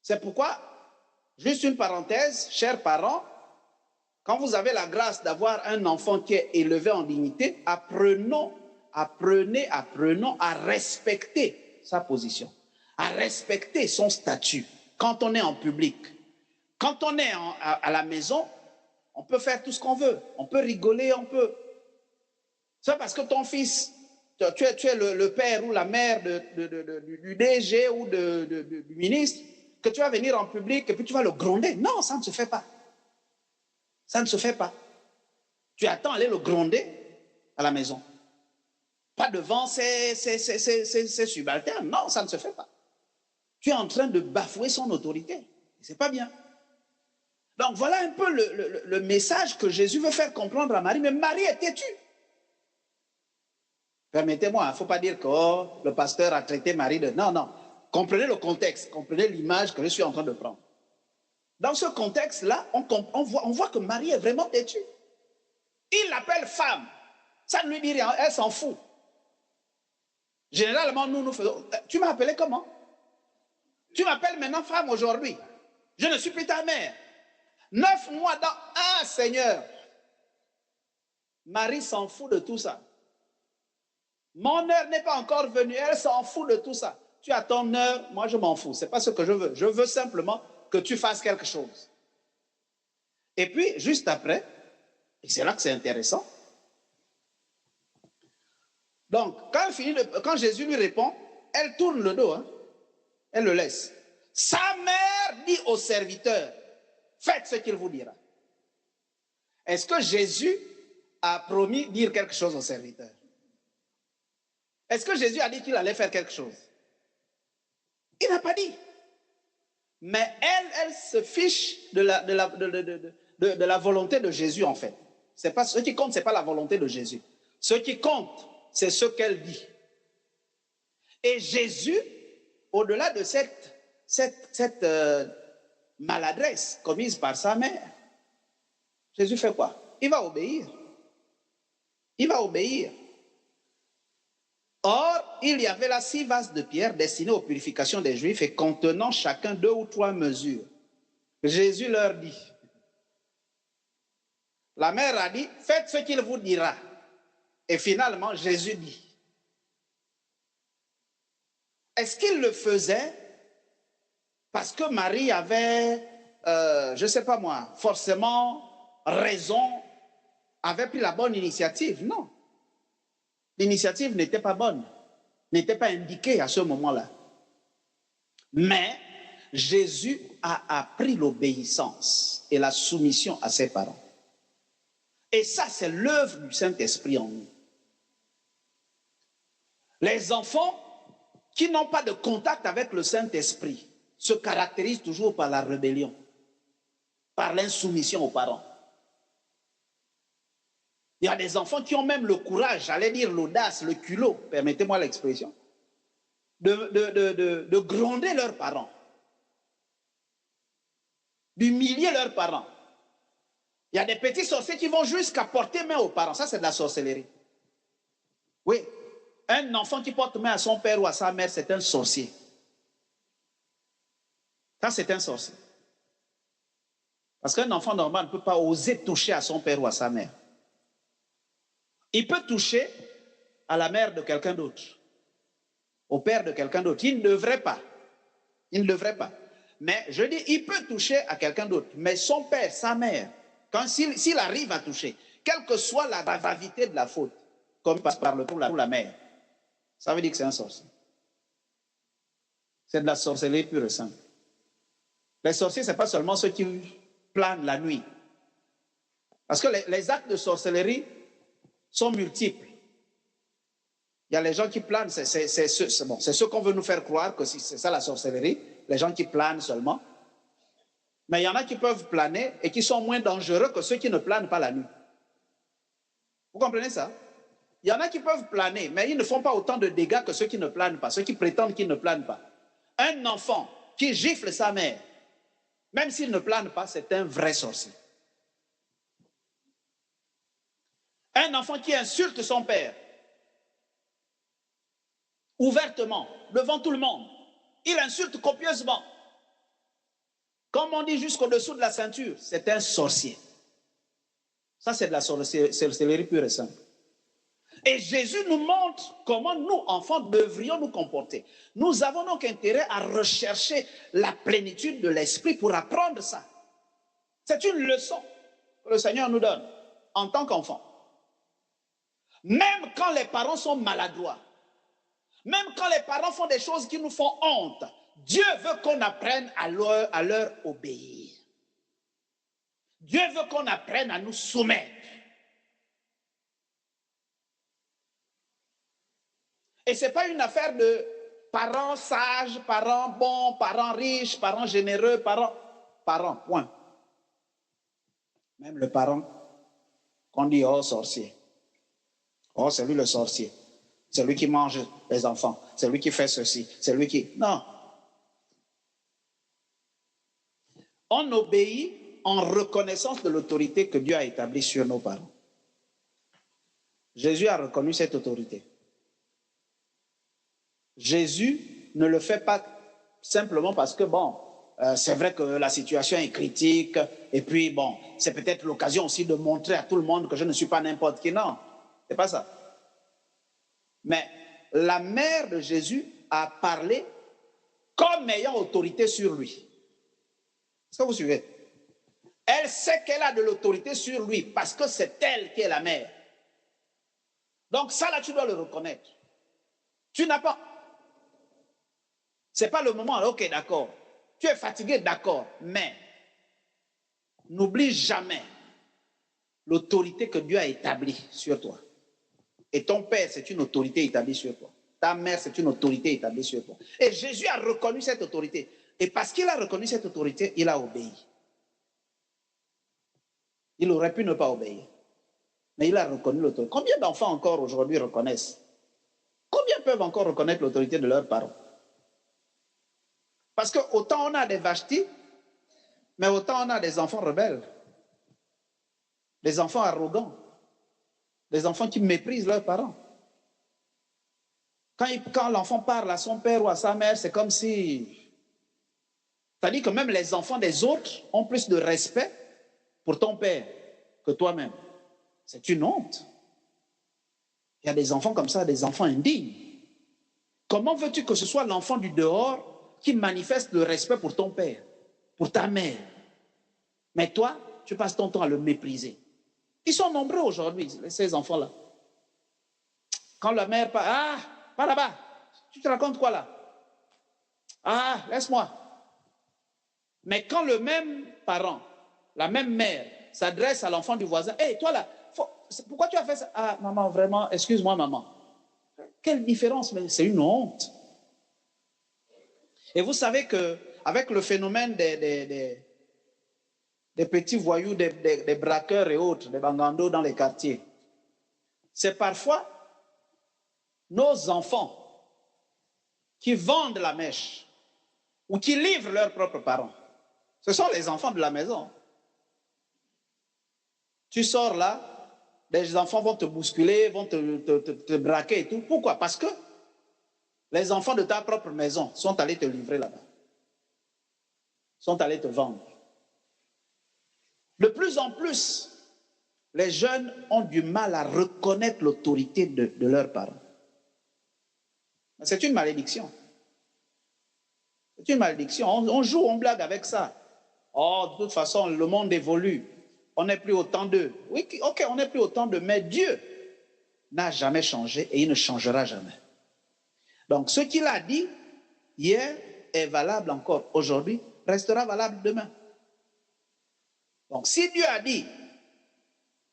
C'est pourquoi, juste une parenthèse, chers parents, quand vous avez la grâce d'avoir un enfant qui est élevé en dignité, apprenez à respecter sa position, à respecter son statut quand on est en public. Quand on est à la maison, on peut faire tout ce qu'on veut, on peut rigoler, on peut... C'est parce que ton fils, tu es le père ou la mère du DG ou du ministre, que tu vas venir en public et puis tu vas le gronder. Non, ça ne se fait pas. Ça ne se fait pas. Tu attends aller le gronder à la maison. Pas devant ses subalternes. Non, ça ne se fait pas. Tu es en train de bafouer son autorité. C'est pas bien. Donc voilà un peu le message que Jésus veut faire comprendre à Marie. Mais Marie est têtue. Permettez-moi, il ne faut pas dire que le pasteur a traité Marie de... Non, non. Comprenez le contexte, comprenez l'image que je suis en train de prendre. Dans ce contexte-là, on voit que Marie est vraiment têtue. Il l'appelle femme. Ça ne lui dit rien, elle s'en fout. Généralement, nous faisons... Tu m'as appelé comment? Tu m'appelles maintenant femme aujourd'hui. Je ne suis plus ta mère. 9 mois dans... Ah, Seigneur! Marie s'en fout de tout ça. Mon heure n'est pas encore venue, elle s'en fout de tout ça. Tu as ton heure, moi je m'en fous. Ce n'est pas ce que je veux. Je veux simplement que tu fasses quelque chose. Et puis, juste après, et c'est là que c'est intéressant, donc, quand Jésus lui répond, elle tourne le dos, hein, elle le laisse. Sa mère dit au serviteur, faites ce qu'il vous dira. Est-ce que Jésus a promis de dire quelque chose au serviteur? Est-ce que Jésus a dit qu'il allait faire quelque chose? Il n'a pas dit. Mais elle se fiche de la volonté de Jésus, en fait. Ce qui compte, ce n'est pas la volonté de Jésus. Ce qui compte, c'est ce qu'elle dit. Et Jésus, au-delà de cette maladresse commise par sa mère. Jésus fait quoi? Il va obéir. Il va obéir. Or, il y avait là 6 vases de pierre destinés aux purifications des Juifs et contenant chacun 2 ou 3 mesures. Jésus leur dit, la mère a dit, faites ce qu'il vous dira. Et finalement, Jésus dit, est-ce qu'il le faisait parce que Marie avait, je ne sais pas moi, forcément raison, avait pris la bonne initiative? Non. L'initiative n'était pas bonne, n'était pas indiquée à ce moment-là. Mais Jésus a appris l'obéissance et la soumission à ses parents. Et ça, c'est l'œuvre du Saint-Esprit en nous. Les enfants qui n'ont pas de contact avec le Saint-Esprit se caractérisent toujours par la rébellion, par l'insoumission aux parents. Il y a des enfants qui ont même le courage, j'allais dire l'audace, le culot, permettez-moi l'expression, de gronder leurs parents, d'humilier leurs parents. Il y a des petits sorciers qui vont jusqu'à porter main aux parents. Ça, c'est de la sorcellerie. Oui, un enfant qui porte main à son père ou à sa mère, c'est un sorcier. Ça, c'est un sorcier. Parce qu'un enfant normal ne peut pas oser toucher à son père ou à sa mère. Il peut toucher à la mère de quelqu'un d'autre, au père de quelqu'un d'autre. Il ne devrait pas. Il ne devrait pas. Mais je dis, il peut toucher à quelqu'un d'autre. Mais son père, sa mère, s'il arrive à toucher, quelle que soit la gravité de la faute, comme il passe par le pour la mère, ça veut dire que c'est un sorcier. C'est de la sorcellerie pure et simple. Les sorciers, ce n'est pas seulement ceux qui planent la nuit. Parce que les actes de sorcellerie sont multiples. Il y a les gens qui planent, c'est ce qu'on veut nous faire croire que c'est ça la sorcellerie, les gens qui planent seulement. Mais il y en a qui peuvent planer et qui sont moins dangereux que ceux qui ne planent pas la nuit. Vous comprenez ça? Il y en a qui peuvent planer, mais ils ne font pas autant de dégâts que ceux qui ne planent pas, ceux qui prétendent qu'ils ne planent pas. Un enfant qui gifle sa mère, même s'il ne plane pas, c'est un vrai sorcier. Un enfant qui insulte son père, ouvertement, devant tout le monde, il insulte copieusement. Comme on dit jusqu'au-dessous de la ceinture, c'est un sorcier. Ça, c'est de la sorcellerie pure et simple. Et Jésus nous montre comment nous, enfants, devrions nous comporter. Nous avons donc intérêt à rechercher la plénitude de l'esprit pour apprendre ça. C'est une leçon que le Seigneur nous donne en tant qu'enfants. Même quand les parents sont maladroits, même quand les parents font des choses qui nous font honte, Dieu veut qu'on apprenne à leur obéir. Dieu veut qu'on apprenne à nous soumettre. Et ce n'est pas une affaire de parents sages, parents bons, parents riches, parents généreux, parents, point. Même le parent qu'on dit, oh sorcier, oh c'est lui le sorcier, c'est lui qui mange les enfants, c'est lui qui fait ceci, c'est lui qui... Non. On obéit en reconnaissance de l'autorité que Dieu a établie sur nos parents. Jésus a reconnu cette autorité. Jésus ne le fait pas simplement parce que, bon, c'est vrai que la situation est critique, et puis, bon, c'est peut-être l'occasion aussi de montrer à tout le monde que je ne suis pas n'importe qui. Non, c'est pas ça. Mais la mère de Jésus a parlé comme ayant autorité sur lui. Est-ce que vous suivez? Elle sait qu'elle a de l'autorité sur lui parce que c'est elle qui est la mère. Donc ça, là, tu dois le reconnaître. Tu n'as pas... C'est pas le moment, ok, d'accord. Tu es fatigué, d'accord, mais n'oublie jamais l'autorité que Dieu a établie sur toi. Et ton père, c'est une autorité établie sur toi. Ta mère, c'est une autorité établie sur toi. Et Jésus a reconnu cette autorité. Et parce qu'il a reconnu cette autorité, il a obéi. Il aurait pu ne pas obéir. Mais il a reconnu l'autorité. Combien d'enfants encore aujourd'hui reconnaissent? Combien peuvent encore reconnaître l'autorité de leurs parents? Parce que autant on a des Vashti, Mais autant on a des enfants rebelles, des enfants arrogants, des enfants qui méprisent leurs parents. Quand l'enfant parle à son père ou à sa mère, c'est comme si... C'est-à-dire que même les enfants des autres ont plus de respect pour ton père que toi-même. C'est une honte. Il y a des enfants comme ça, des enfants indignes. Comment veux-tu que ce soit l'enfant du dehors qui manifeste le respect pour ton père, pour ta mère? Mais toi, tu passes ton temps à le mépriser. Ils sont nombreux aujourd'hui, ces enfants-là. Quand la mère parle, ah, pas là-bas, tu te racontes quoi là? Ah, laisse-moi. Mais quand le même parent, la même mère, s'adresse à l'enfant du voisin, hé, hey, toi là, pourquoi tu as fait ça? Ah, maman, vraiment, excuse-moi, maman. Quelle différence, mais c'est une honte. Et vous savez qu'avec le phénomène des petits voyous, des braqueurs et autres, des bangandos dans les quartiers, c'est parfois nos enfants qui vendent la mèche ou qui livrent leurs propres parents. Ce sont les enfants de la maison. Tu sors là, les enfants vont te bousculer, vont te braquer et tout. Pourquoi? Parce que les enfants de ta propre maison sont allés te livrer là-bas, sont allés te vendre. De plus en plus, les jeunes ont du mal à reconnaître l'autorité de leurs parents. C'est une malédiction. C'est une malédiction. On joue, on blague avec ça. Oh, de toute façon, le monde évolue. On n'est plus autant d'eux. Oui, ok, on n'est plus autant d'eux, mais Dieu n'a jamais changé et il ne changera jamais. Donc, ce qu'il a dit hier est valable encore aujourd'hui, restera valable demain. Donc, si Dieu a dit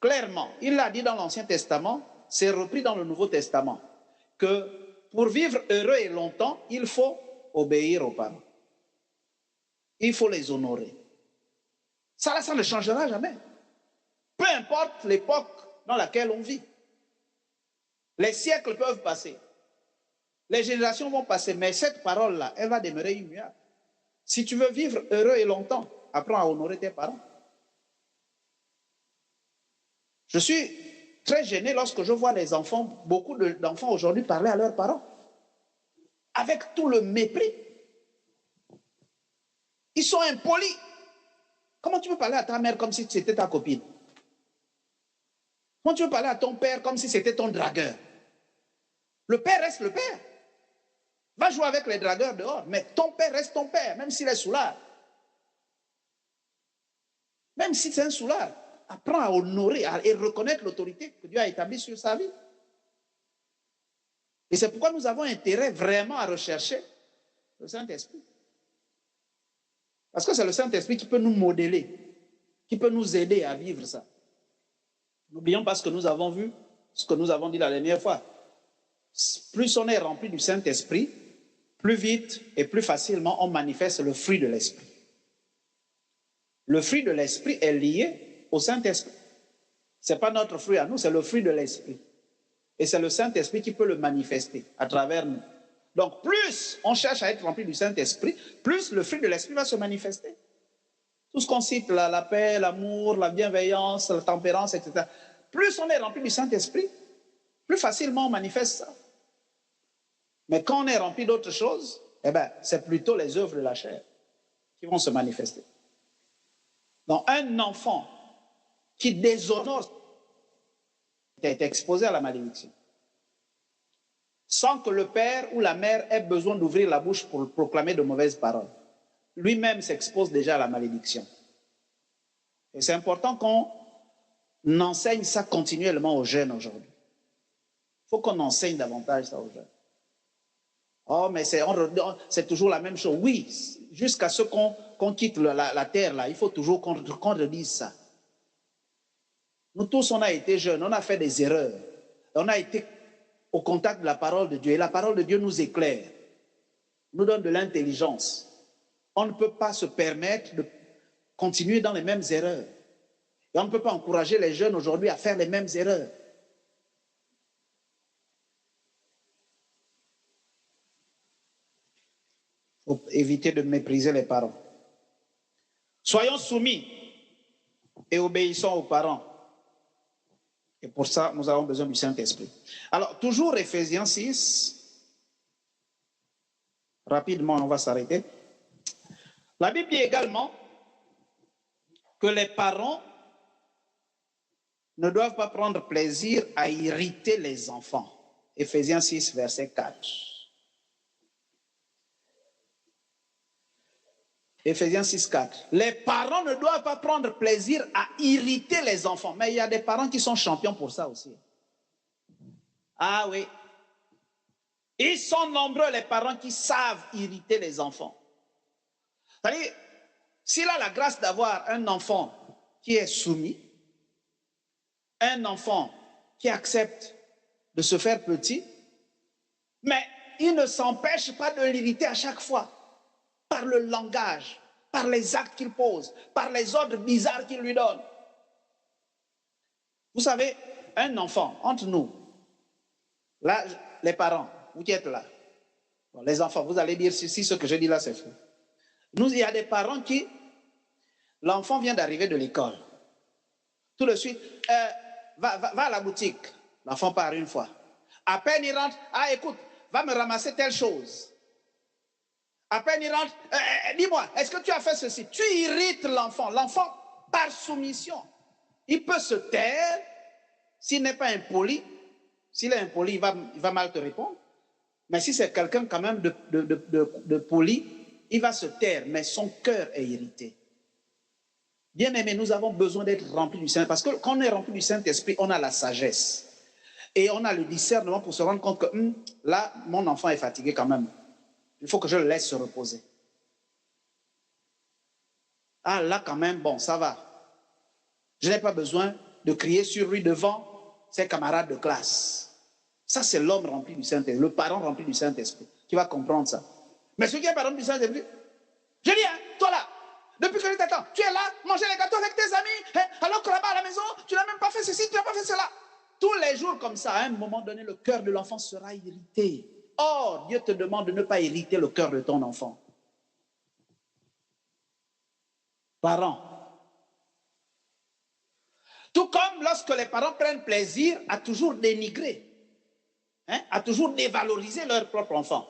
clairement, il l'a dit dans l'Ancien Testament, c'est repris dans le Nouveau Testament, que pour vivre heureux et longtemps, il faut obéir aux parents. Il faut les honorer. Ça ne changera jamais. Peu importe l'époque dans laquelle on vit. Les siècles peuvent passer. Les générations vont passer, mais cette parole-là, elle va demeurer immuable. Si tu veux vivre heureux et longtemps, apprends à honorer tes parents. Je suis très gêné lorsque je vois les enfants, beaucoup d'enfants aujourd'hui parler à leurs parents. Avec tout le mépris. Ils sont impolis. Comment tu peux parler à ta mère comme si c'était ta copine? Comment tu peux parler à ton père comme si c'était ton dragueur? Le père reste le père. Va jouer avec les dragueurs dehors, mais ton père reste ton père, même s'il est soulard. Même si c'est un soulard, apprends à honorer et reconnaître l'autorité que Dieu a établie sur sa vie. Et c'est pourquoi nous avons intérêt vraiment à rechercher le Saint-Esprit. Parce que c'est le Saint-Esprit qui peut nous modeler, qui peut nous aider à vivre ça. N'oublions pas ce que nous avons vu, ce que nous avons dit la dernière fois. Plus on est rempli du Saint-Esprit, plus vite et plus facilement on manifeste le fruit de l'Esprit. Le fruit de l'Esprit est lié au Saint-Esprit. Ce n'est pas notre fruit à nous, c'est le fruit de l'Esprit. Et c'est le Saint-Esprit qui peut le manifester à travers nous. Donc plus on cherche à être rempli du Saint-Esprit, plus le fruit de l'Esprit va se manifester. Tout ce qu'on cite, la paix, l'amour, la bienveillance, la tempérance, etc. Plus on est rempli du Saint-Esprit, plus facilement on manifeste ça. Mais quand on est rempli d'autres choses, eh ben, c'est plutôt les œuvres de la chair qui vont se manifester. Donc un enfant qui déshonore est exposé à la malédiction. Sans que le père ou la mère ait besoin d'ouvrir la bouche pour proclamer de mauvaises paroles. Lui-même s'expose déjà à la malédiction. Et c'est important qu'on enseigne ça continuellement aux jeunes aujourd'hui. Il faut qu'on enseigne davantage ça aux jeunes. Oh, mais c'est toujours la même chose. Oui, jusqu'à ce qu'on quitte la terre, là, il faut toujours qu'on redise ça. Nous tous, on a été jeunes, on a fait des erreurs. On a été au contact de la parole de Dieu. Et la parole de Dieu nous éclaire, nous donne de l'intelligence. On ne peut pas se permettre de continuer dans les mêmes erreurs. Et on ne peut pas encourager les jeunes aujourd'hui à faire les mêmes erreurs. Il faut éviter de mépriser les parents. Soyons soumis et obéissons aux parents. Et pour ça, nous avons besoin du Saint-Esprit. Alors, toujours Éphésiens 6. Rapidement, on va s'arrêter. La Bible dit également que les parents ne doivent pas prendre plaisir à irriter les enfants. Éphésiens 6, verset 4. Éphésiens 6, 4. Les parents ne doivent pas prendre plaisir à irriter les enfants. Mais il y a des parents qui sont champions pour ça aussi. Ah oui. Ils sont nombreux les parents qui savent irriter les enfants. C'est-à-dire, s'il a la grâce d'avoir un enfant qui est soumis, un enfant qui accepte de se faire petit, mais il ne s'empêche pas de l'irriter à chaque fois, par le langage, par les actes qu'il pose, par les ordres bizarres qu'il lui donne. Vous savez, un enfant, entre nous, là, les parents, vous qui êtes là, bon, les enfants, vous allez dire si ce que je dis là c'est faux. Nous, il y a des parents qui, l'enfant vient d'arriver de l'école. Tout de suite, va à la boutique. L'enfant part une fois. À peine il rentre, ah écoute, va me ramasser telle chose. À peine il rentre, dis-moi, est-ce que tu as fait ceci? Tu irrites l'enfant. L'enfant, par soumission, il peut se taire s'il n'est pas impoli. S'il est impoli, il va mal te répondre. Mais si c'est quelqu'un quand même de poli, il va se taire, mais son cœur est irrité. Bien aimé, nous avons besoin d'être remplis du Saint-Esprit. Parce que quand on est rempli du Saint-Esprit, on a la sagesse. Et on a le discernement pour se rendre compte que là, mon enfant est fatigué quand même. Il faut que je le laisse se reposer. Ah là quand même, bon, ça va. Je n'ai pas besoin de crier sur lui devant ses camarades de classe. Ça, c'est l'homme rempli du Saint-Esprit, le parent rempli du Saint-Esprit qui va comprendre ça. Mais celui qui est parent du Saint-Esprit, je dis, hein, toi là, depuis que je t'attends, tu es là, manger les gâteaux avec tes amis, hein, alors que là-bas à la maison, tu n'as même pas fait ceci, tu n'as pas fait cela. Tous les jours comme ça, à un moment donné, le cœur de l'enfant sera irrité. Or, Dieu te demande de ne pas irriter le cœur de ton enfant. Parents. Tout comme lorsque les parents prennent plaisir à toujours dénigrer, hein, à toujours dévaloriser leur propre enfant.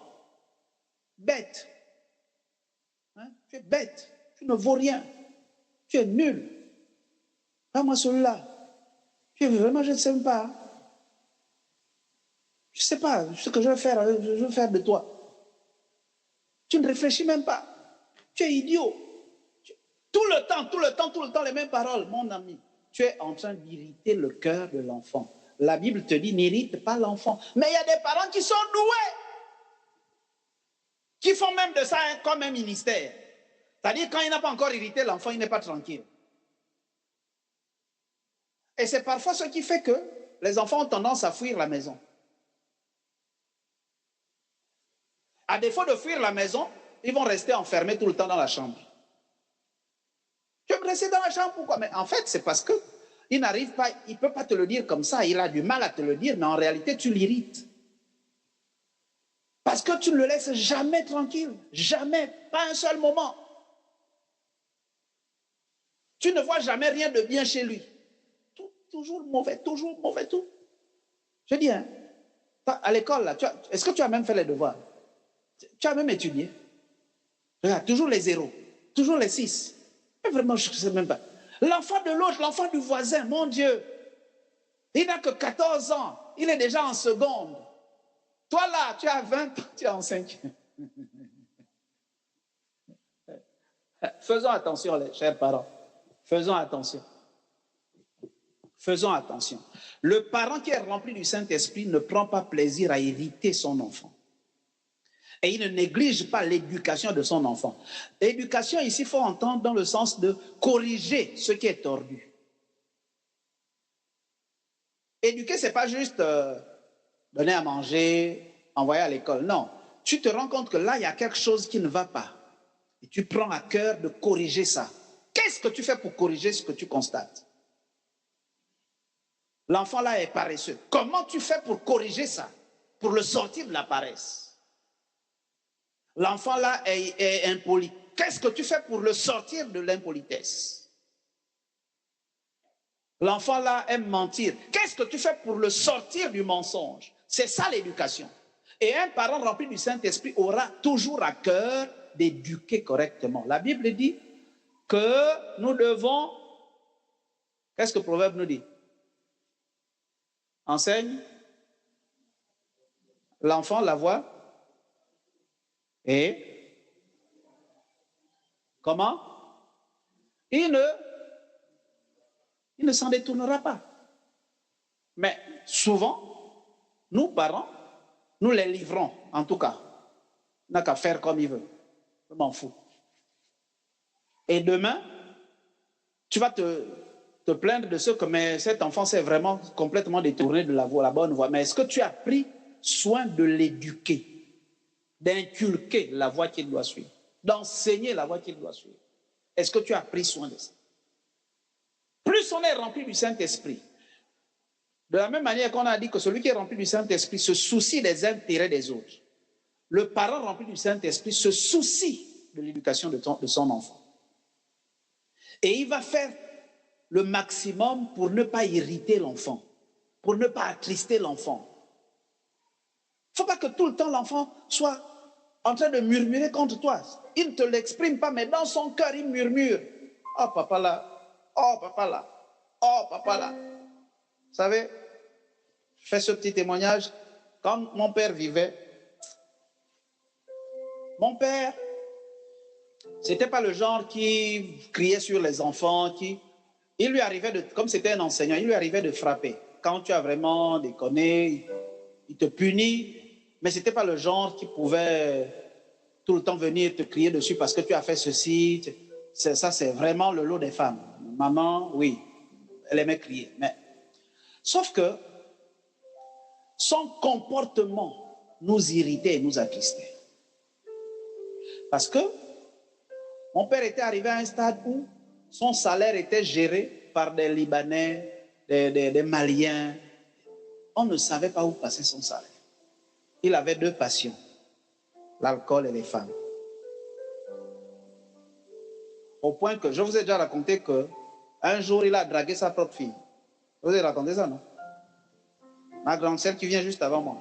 Bête. Hein, tu es bête. Tu ne vaux rien. Tu es nul. Pas moi celui-là. Vraiment, je ne sais même pas. Je ne sais pas ce que je vais faire de toi. Tu ne réfléchis même pas. Tu es idiot. Tout le temps, les mêmes paroles, mon ami. Tu es en train d'irriter le cœur de l'enfant. La Bible te dit, n'irrite pas l'enfant. Mais il y a des parents qui sont doués, qui font même de ça comme un ministère. C'est-à-dire, quand il n'a pas encore irrité l'enfant, il n'est pas tranquille. Et c'est parfois ce qui fait que les enfants ont tendance à fuir la maison. À défaut de fuir la maison, ils vont rester enfermés tout le temps dans la chambre. Tu veux rester dans la chambre, pourquoi? Mais en fait, c'est parce qu'il n'arrive pas, il ne peut pas te le dire comme ça, il a du mal à te le dire, mais en réalité, tu l'irrites. Parce que tu ne le laisses jamais tranquille, jamais, pas un seul moment. Tu ne vois jamais rien de bien chez lui. Toujours mauvais, tout. Je dis, hein, à l'école, là, est-ce que tu as même fait les devoirs? Tu as même étudié? Regarde, toujours les 0, toujours les 6. Mais vraiment, je ne sais même pas. L'enfant de l'autre, l'enfant du voisin, mon Dieu, il n'a que 14 ans, il est déjà en seconde. Toi là, tu as 20 ans, tu es en 5. Faisons attention, les chers parents. Faisons attention. Faisons attention. Le parent qui est rempli du Saint-Esprit ne prend pas plaisir à irriter son enfant. Et il ne néglige pas l'éducation de son enfant. L'éducation, ici, il faut entendre dans le sens de corriger ce qui est tordu. Éduquer, ce n'est pas juste donner à manger, envoyer à l'école. Non, tu te rends compte que là, il y a quelque chose qui ne va pas. Et tu prends à cœur de corriger ça. Qu'est-ce que tu fais pour corriger ce que tu constates? L'enfant là est paresseux. Comment tu fais pour corriger ça? Pour le sortir de la paresse? L'enfant là est impoli. qu'est-ce que tu fais pour le sortir de l'impolitesse? L'enfant là aime mentir. Qu'est-ce que tu fais pour le sortir du mensonge? C'est ça l'éducation. Et un parent rempli du Saint-Esprit aura toujours à cœur d'éduquer correctement. La Bible dit que nous devons... Qu'est-ce que le Proverbe nous dit? Enseigne l'enfant la voie et comment? Il ne s'en détournera pas. Mais souvent, nous parents, nous les livrons, en tout cas. Il n'a qu'à faire comme il veut. Je m'en fous. Et demain, tu vas te plaindre de ce que mais cet enfant s'est vraiment complètement détourné de la bonne voie. Mais est-ce que tu as pris soin de l'éduquer, d'inculquer la voie qu'il doit suivre, d'enseigner la voie qu'il doit suivre? Est-ce que tu as pris soin de ça? Plus on est rempli du Saint-Esprit, de la même manière qu'on a dit que celui qui est rempli du Saint-Esprit se soucie des intérêts des autres, le parent rempli du Saint-Esprit se soucie de l'éducation de son enfant. Et il va faire le maximum pour ne pas irriter l'enfant, pour ne pas attrister l'enfant. Il ne faut pas que tout le temps l'enfant soit en train de murmurer contre toi. Il ne te l'exprime pas, mais dans son cœur, il murmure. Oh, papa là. Oh, papa là. Oh, papa là. Vous savez, je fais ce petit témoignage. Quand mon père vivait, mon père, c'était pas le genre qui criait sur les enfants, il lui arrivait de, comme c'était un enseignant, il lui arrivait de frapper. Quand tu as vraiment déconné, il te punit, mais c'était pas le genre qui pouvait tout le temps venir te crier dessus parce que tu as fait ceci. Ça, c'est vraiment le lot des femmes. Maman, oui, elle aimait crier. Mais, sauf que son comportement nous irritait et nous attristait. Parce que mon père était arrivé à un stade où son salaire était géré par des Libanais, des Maliens. On ne savait pas où passer son salaire. Il avait deux passions, l'alcool et les femmes. Au point que, je vous ai déjà raconté qu'un jour, il a dragué sa propre fille. Je vous ai raconté ça, non? Ma grande sœur qui vient juste avant moi.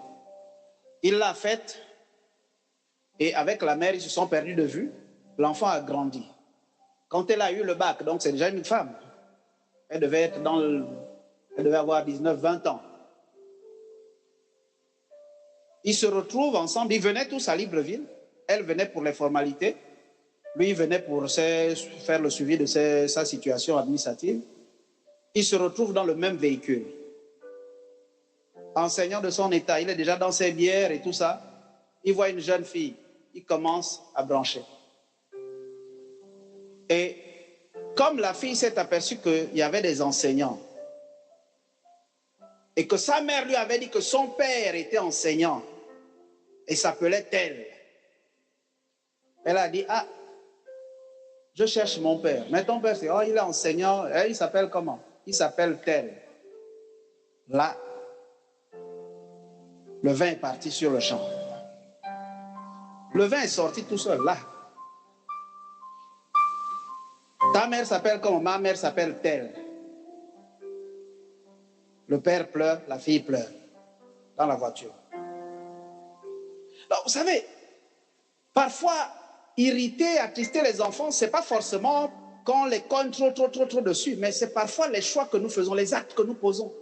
Il l'a faite et avec la mère, ils se sont perdus de vue. L'enfant a grandi. Quand elle a eu le bac, donc c'est déjà une femme, elle devait avoir 19, 20 ans. Ils se retrouvent ensemble, ils venaient tous à Libreville. Elle venait pour les formalités. Lui, il venait pour faire le suivi de sa situation administrative. Ils se retrouvent dans le même véhicule. Enseignant de son état, il est déjà dans ses bières et tout ça. Il voit une jeune fille, il commence à brancher. Et comme la fille s'est aperçue qu'il y avait des enseignants et que sa mère lui avait dit que son père était enseignant et s'appelait tel, elle a dit, ah, je cherche mon père. Mais ton père, c'est, oh, il est enseignant. Et il s'appelle comment? Il s'appelle tel. Là, le vin est parti sur le champ. Le vin est sorti tout seul, là. Ta mère s'appelle comment? Ma mère s'appelle tel. Le père pleure, la fille pleure. Dans la voiture. Donc, vous savez, parfois, irriter, attrister les enfants, ce n'est pas forcément qu'on les cogne trop dessus, mais c'est parfois les choix que nous faisons, les actes que nous posons.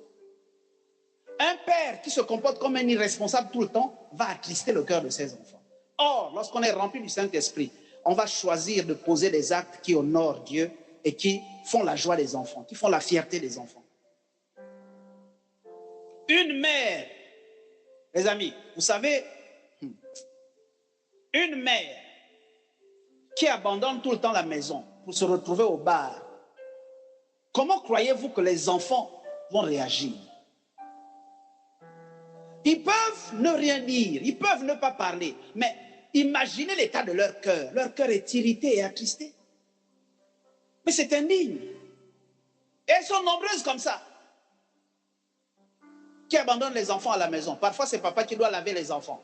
Un père qui se comporte comme un irresponsable tout le temps va attrister le cœur de ses enfants. Or, lorsqu'on est rempli du Saint-Esprit, on va choisir de poser des actes qui honorent Dieu et qui font la joie des enfants, qui font la fierté des enfants. Une mère, les amis, vous savez, une mère qui abandonne tout le temps la maison pour se retrouver au bar, comment croyez-vous que les enfants vont réagir? Ils peuvent ne rien dire, ils peuvent ne pas parler, mais imaginez l'état de leur cœur. Leur cœur est irrité et attristé. Mais c'est indigne. Et elles sont nombreuses comme ça, qui abandonnent les enfants à la maison. Parfois, c'est papa qui doit laver les enfants.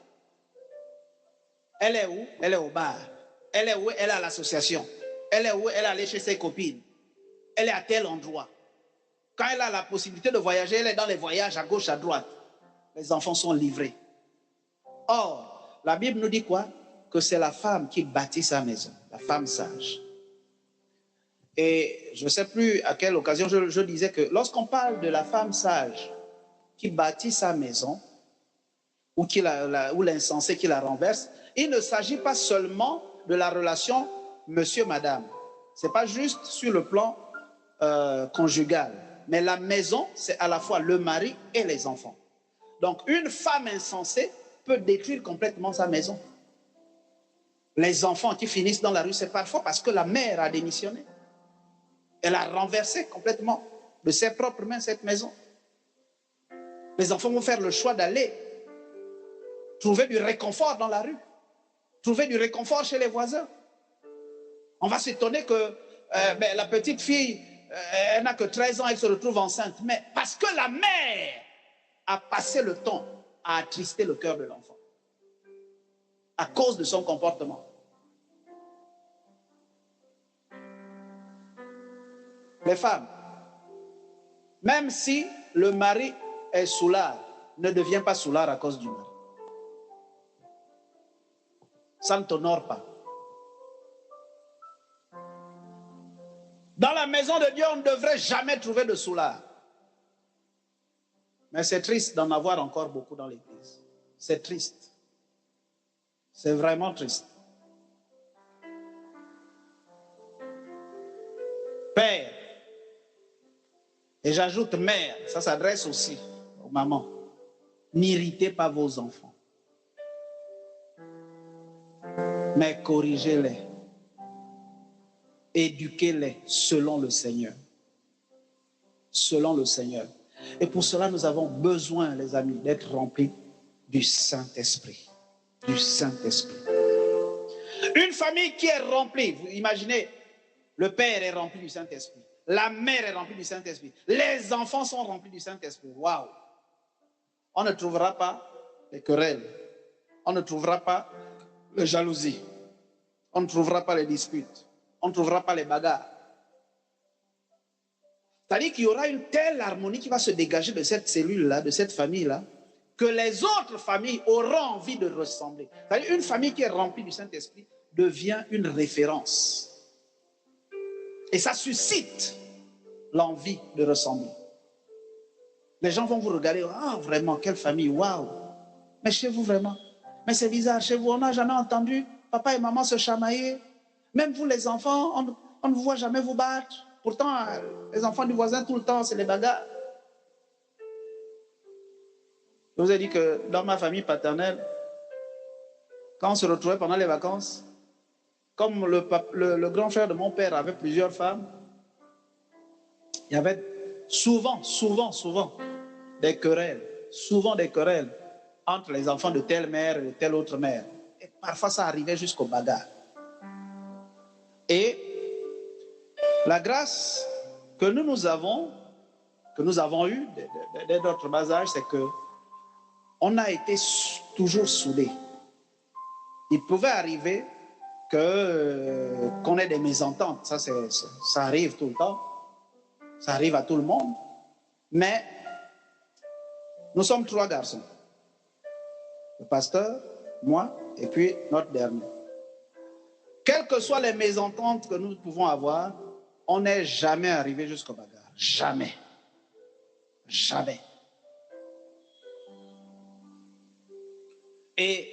Elle est où? Elle est au bar. Elle est où? Elle est à l'association. Elle est où? Elle est allée chez ses copines. Elle est à tel endroit. Quand elle a la possibilité de voyager, elle est dans les voyages à gauche, à droite. Les enfants sont livrés. Or, la Bible nous dit quoi? Que c'est la femme qui bâtit sa maison, la femme sage. Et je ne sais plus à quelle occasion je disais que lorsqu'on parle de la femme sage qui bâtit sa maison, ou l'insensé qui la renverse, il ne s'agit pas seulement de la relation monsieur-madame. Ce n'est pas juste sur le plan conjugal. Mais la maison, c'est à la fois le mari et les enfants. Donc, une femme insensée peut détruire complètement sa maison. Les enfants qui finissent dans la rue, c'est parfois parce que la mère a démissionné. Elle a renversé complètement de ses propres mains cette maison. Les enfants vont faire le choix d'aller trouver du réconfort dans la rue, trouver du réconfort chez les voisins. On va s'étonner que la petite fille, elle n'a que 13 ans, elle se retrouve enceinte. Mais parce que la mère a passé le temps à attrister le cœur de l'enfant à cause de son comportement. Les femmes, même si le mari est soulard, ne devient pas soulard à cause du mari. Ça ne t'honore pas. Dans la maison de Dieu, on ne devrait jamais trouver de soulard. Mais c'est triste d'en avoir encore beaucoup dans l'église. C'est triste. C'est vraiment triste. Père, et j'ajoute mère, ça s'adresse aussi aux mamans. N'irritez pas vos enfants, mais corrigez-les. Éduquez-les selon le Seigneur. Selon le Seigneur. Et pour cela, nous avons besoin, les amis, d'être remplis du Saint-Esprit. Du Saint-Esprit. Une famille qui est remplie, vous imaginez, le père est rempli du Saint-Esprit. La mère est remplie du Saint-Esprit. Les enfants sont remplis du Saint-Esprit. Waouh! On ne trouvera pas les querelles. On ne trouvera pas les jalousies. On ne trouvera pas les disputes. On ne trouvera pas les bagarres. C'est-à-dire qu'il y aura une telle harmonie qui va se dégager de cette cellule-là, de cette famille-là, que les autres familles auront envie de ressembler. C'est-à-dire une famille qui est remplie du Saint-Esprit devient une référence. Et ça suscite l'envie de ressembler. Les gens vont vous regarder, ah vraiment, quelle famille, waouh. Mais chez vous vraiment, mais c'est bizarre, chez vous on n'a jamais entendu papa et maman se chamailler. Même vous les enfants, on ne vous voit jamais vous battre. Pourtant, les enfants du voisin tout le temps, c'est les bagarres. Je vous ai dit que dans ma famille paternelle, quand on se retrouvait pendant les vacances, comme le grand frère de mon père avait plusieurs femmes, il y avait souvent des querelles entre les enfants de telle mère et de telle autre mère. Et parfois, ça arrivait jusqu'aux bagarres. Et la grâce que nous avons eue dès notre bas âge, c'est que on a été toujours soudés. Il pouvait arriver qu'on ait des mésententes. Ça arrive tout le temps. Ça arrive à tout le monde. Mais nous sommes 3 garçons. Le pasteur, moi, et puis notre dernier. Quelles que soient les mésententes que nous pouvons avoir, on n'est jamais arrivé jusqu'au bagarre. Jamais. Jamais. Et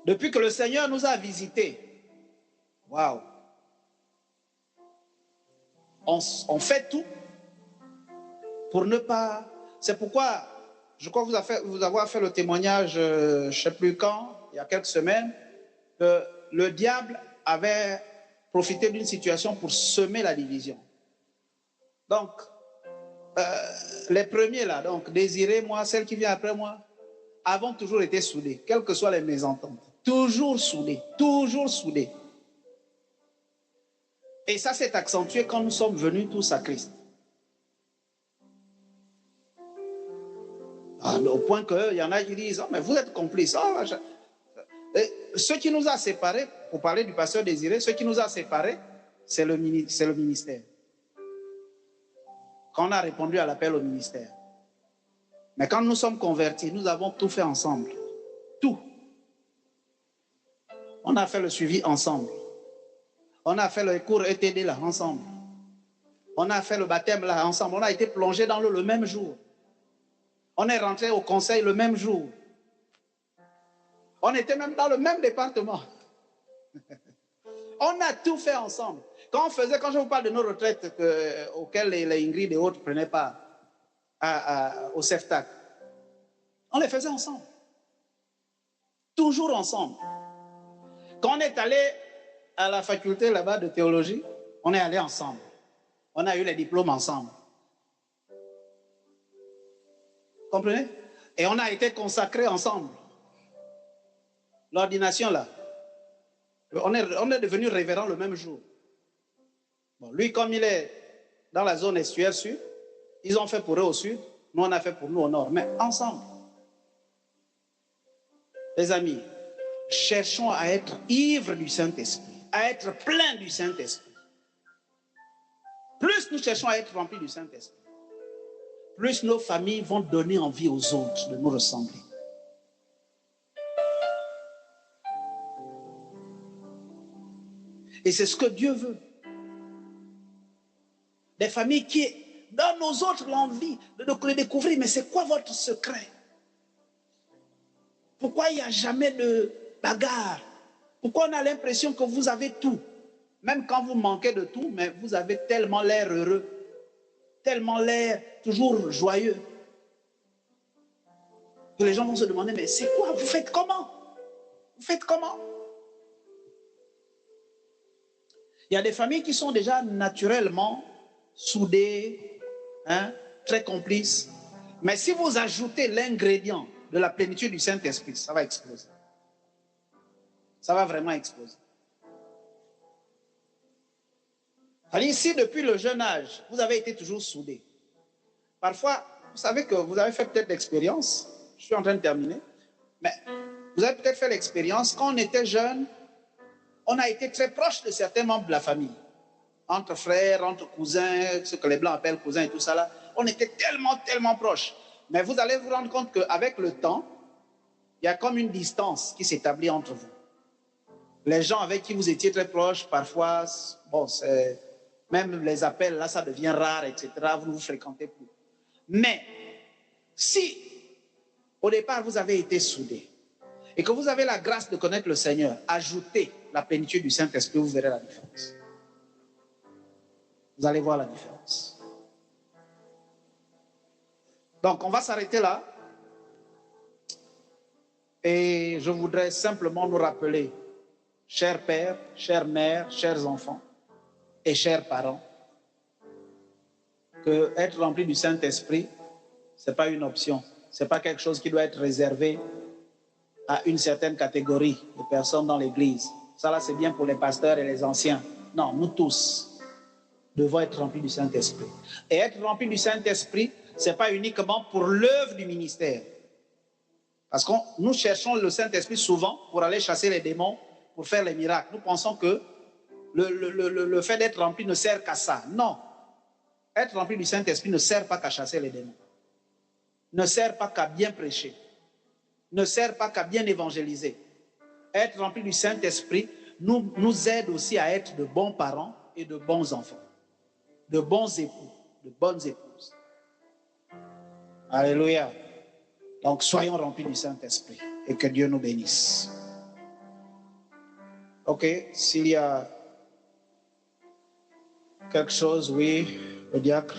depuis que le Seigneur nous a visités, waouh, on fait tout pour ne pas... C'est pourquoi, je crois que vous avez fait le témoignage, je ne sais plus quand, il y a quelques semaines, que le diable avait profité d'une situation pour semer la division. Donc, les premiers là, donc Désiré, moi, celle qui vient après moi, avons toujours été soudés, quelles que soient les mésententes. Toujours soudés, toujours soudés. Et ça s'est accentué quand nous sommes venus tous à Christ. Au point qu'il y en a qui disent, oh, mais vous êtes complices. Oh, ce qui nous a séparés, pour parler du pasteur Désiré, ce qui nous a séparés, c'est le ministère. Quand on a répondu à l'appel au ministère. Mais quand nous sommes convertis, nous avons tout fait ensemble. Tout. On a fait le suivi ensemble. On a fait le cours ETD là, ensemble. On a fait le baptême là, ensemble. On a été plongé dans l'eau le même jour. On est rentré au conseil le même jour. On était même dans le même département. On a tout fait ensemble. Quand je vous parle de nos retraites auxquelles les Ingrid et autres prenaient part au CEFTAC, on les faisait ensemble. Toujours ensemble. Quand on est allé à la faculté là-bas de théologie, on est allé ensemble. On a eu les diplômes ensemble. Comprenez? Et on a été consacrés ensemble. L'ordination là, on est devenu révérend le même jour. Bon, lui, comme il est dans la zone estuaire sud, ils ont fait pour eux au sud, nous on a fait pour nous au nord, mais ensemble. Les amis, cherchons à être ivres du Saint-Esprit, à être pleins du Saint-Esprit. Plus nous cherchons à être remplis du Saint-Esprit, plus nos familles vont donner envie aux autres de nous ressembler. Et c'est ce que Dieu veut. Des familles qui donnent aux autres l'envie de le découvrir. Mais c'est quoi votre secret? Pourquoi il n'y a jamais de bagarre? Pourquoi on a l'impression que vous avez tout? Même quand vous manquez de tout, mais vous avez tellement l'air heureux, tellement l'air toujours joyeux, que les gens vont se demander, mais c'est quoi? Vous faites comment? Vous faites comment? Il y a des familles qui sont déjà naturellement soudées, très complices. Mais si vous ajoutez l'ingrédient de la plénitude du Saint-Esprit, ça va exploser. Ça va vraiment exploser. C'est-à-dire, si depuis le jeune âge, vous avez été toujours soudés, parfois, vous savez que vous avez fait peut-être l'expérience, je suis en train de terminer, mais vous avez peut-être fait l'expérience, quand on était jeune, on a été très proche de certains membres de la famille. Entre frères, entre cousins, ce que les Blancs appellent cousins et tout ça là, on était tellement proches. Mais vous allez vous rendre compte qu'avec le temps, il y a comme une distance qui s'établit entre vous. Les gens avec qui vous étiez très proches, parfois, bon, même les appels, là, ça devient rare, etc. Vous ne vous fréquentez plus. Mais si, au départ, vous avez été soudés et que vous avez la grâce de connaître le Seigneur, ajoutez la plénitude du Saint-Esprit, vous verrez la différence. Vous allez voir la différence. Donc, on va s'arrêter là. Et je voudrais simplement nous rappeler, chers pères, chères mères, chers enfants et chers parents, que être rempli du Saint-Esprit, ce n'est pas une option. Ce n'est pas quelque chose qui doit être réservé à une certaine catégorie de personnes dans l'Église. Ça là, c'est bien pour les pasteurs et les anciens. Non, nous tous devons être remplis du Saint-Esprit. Et être rempli du Saint-Esprit, ce n'est pas uniquement pour l'œuvre du ministère. Parce que nous cherchons le Saint-Esprit souvent pour aller chasser les démons, pour faire les miracles. Nous pensons que le fait d'être rempli ne sert qu'à ça. Non. Être rempli du Saint-Esprit ne sert pas qu'à chasser les démons. Ne sert pas qu'à bien prêcher. Ne sert pas qu'à bien évangéliser. Être rempli du Saint-Esprit nous aide aussi à être de bons parents et de bons enfants. De bons époux, de bonnes épouses. Alléluia. Donc, soyons remplis du Saint-Esprit et que Dieu nous bénisse. Ok, s'il y a quelque chose, oui, le diacre.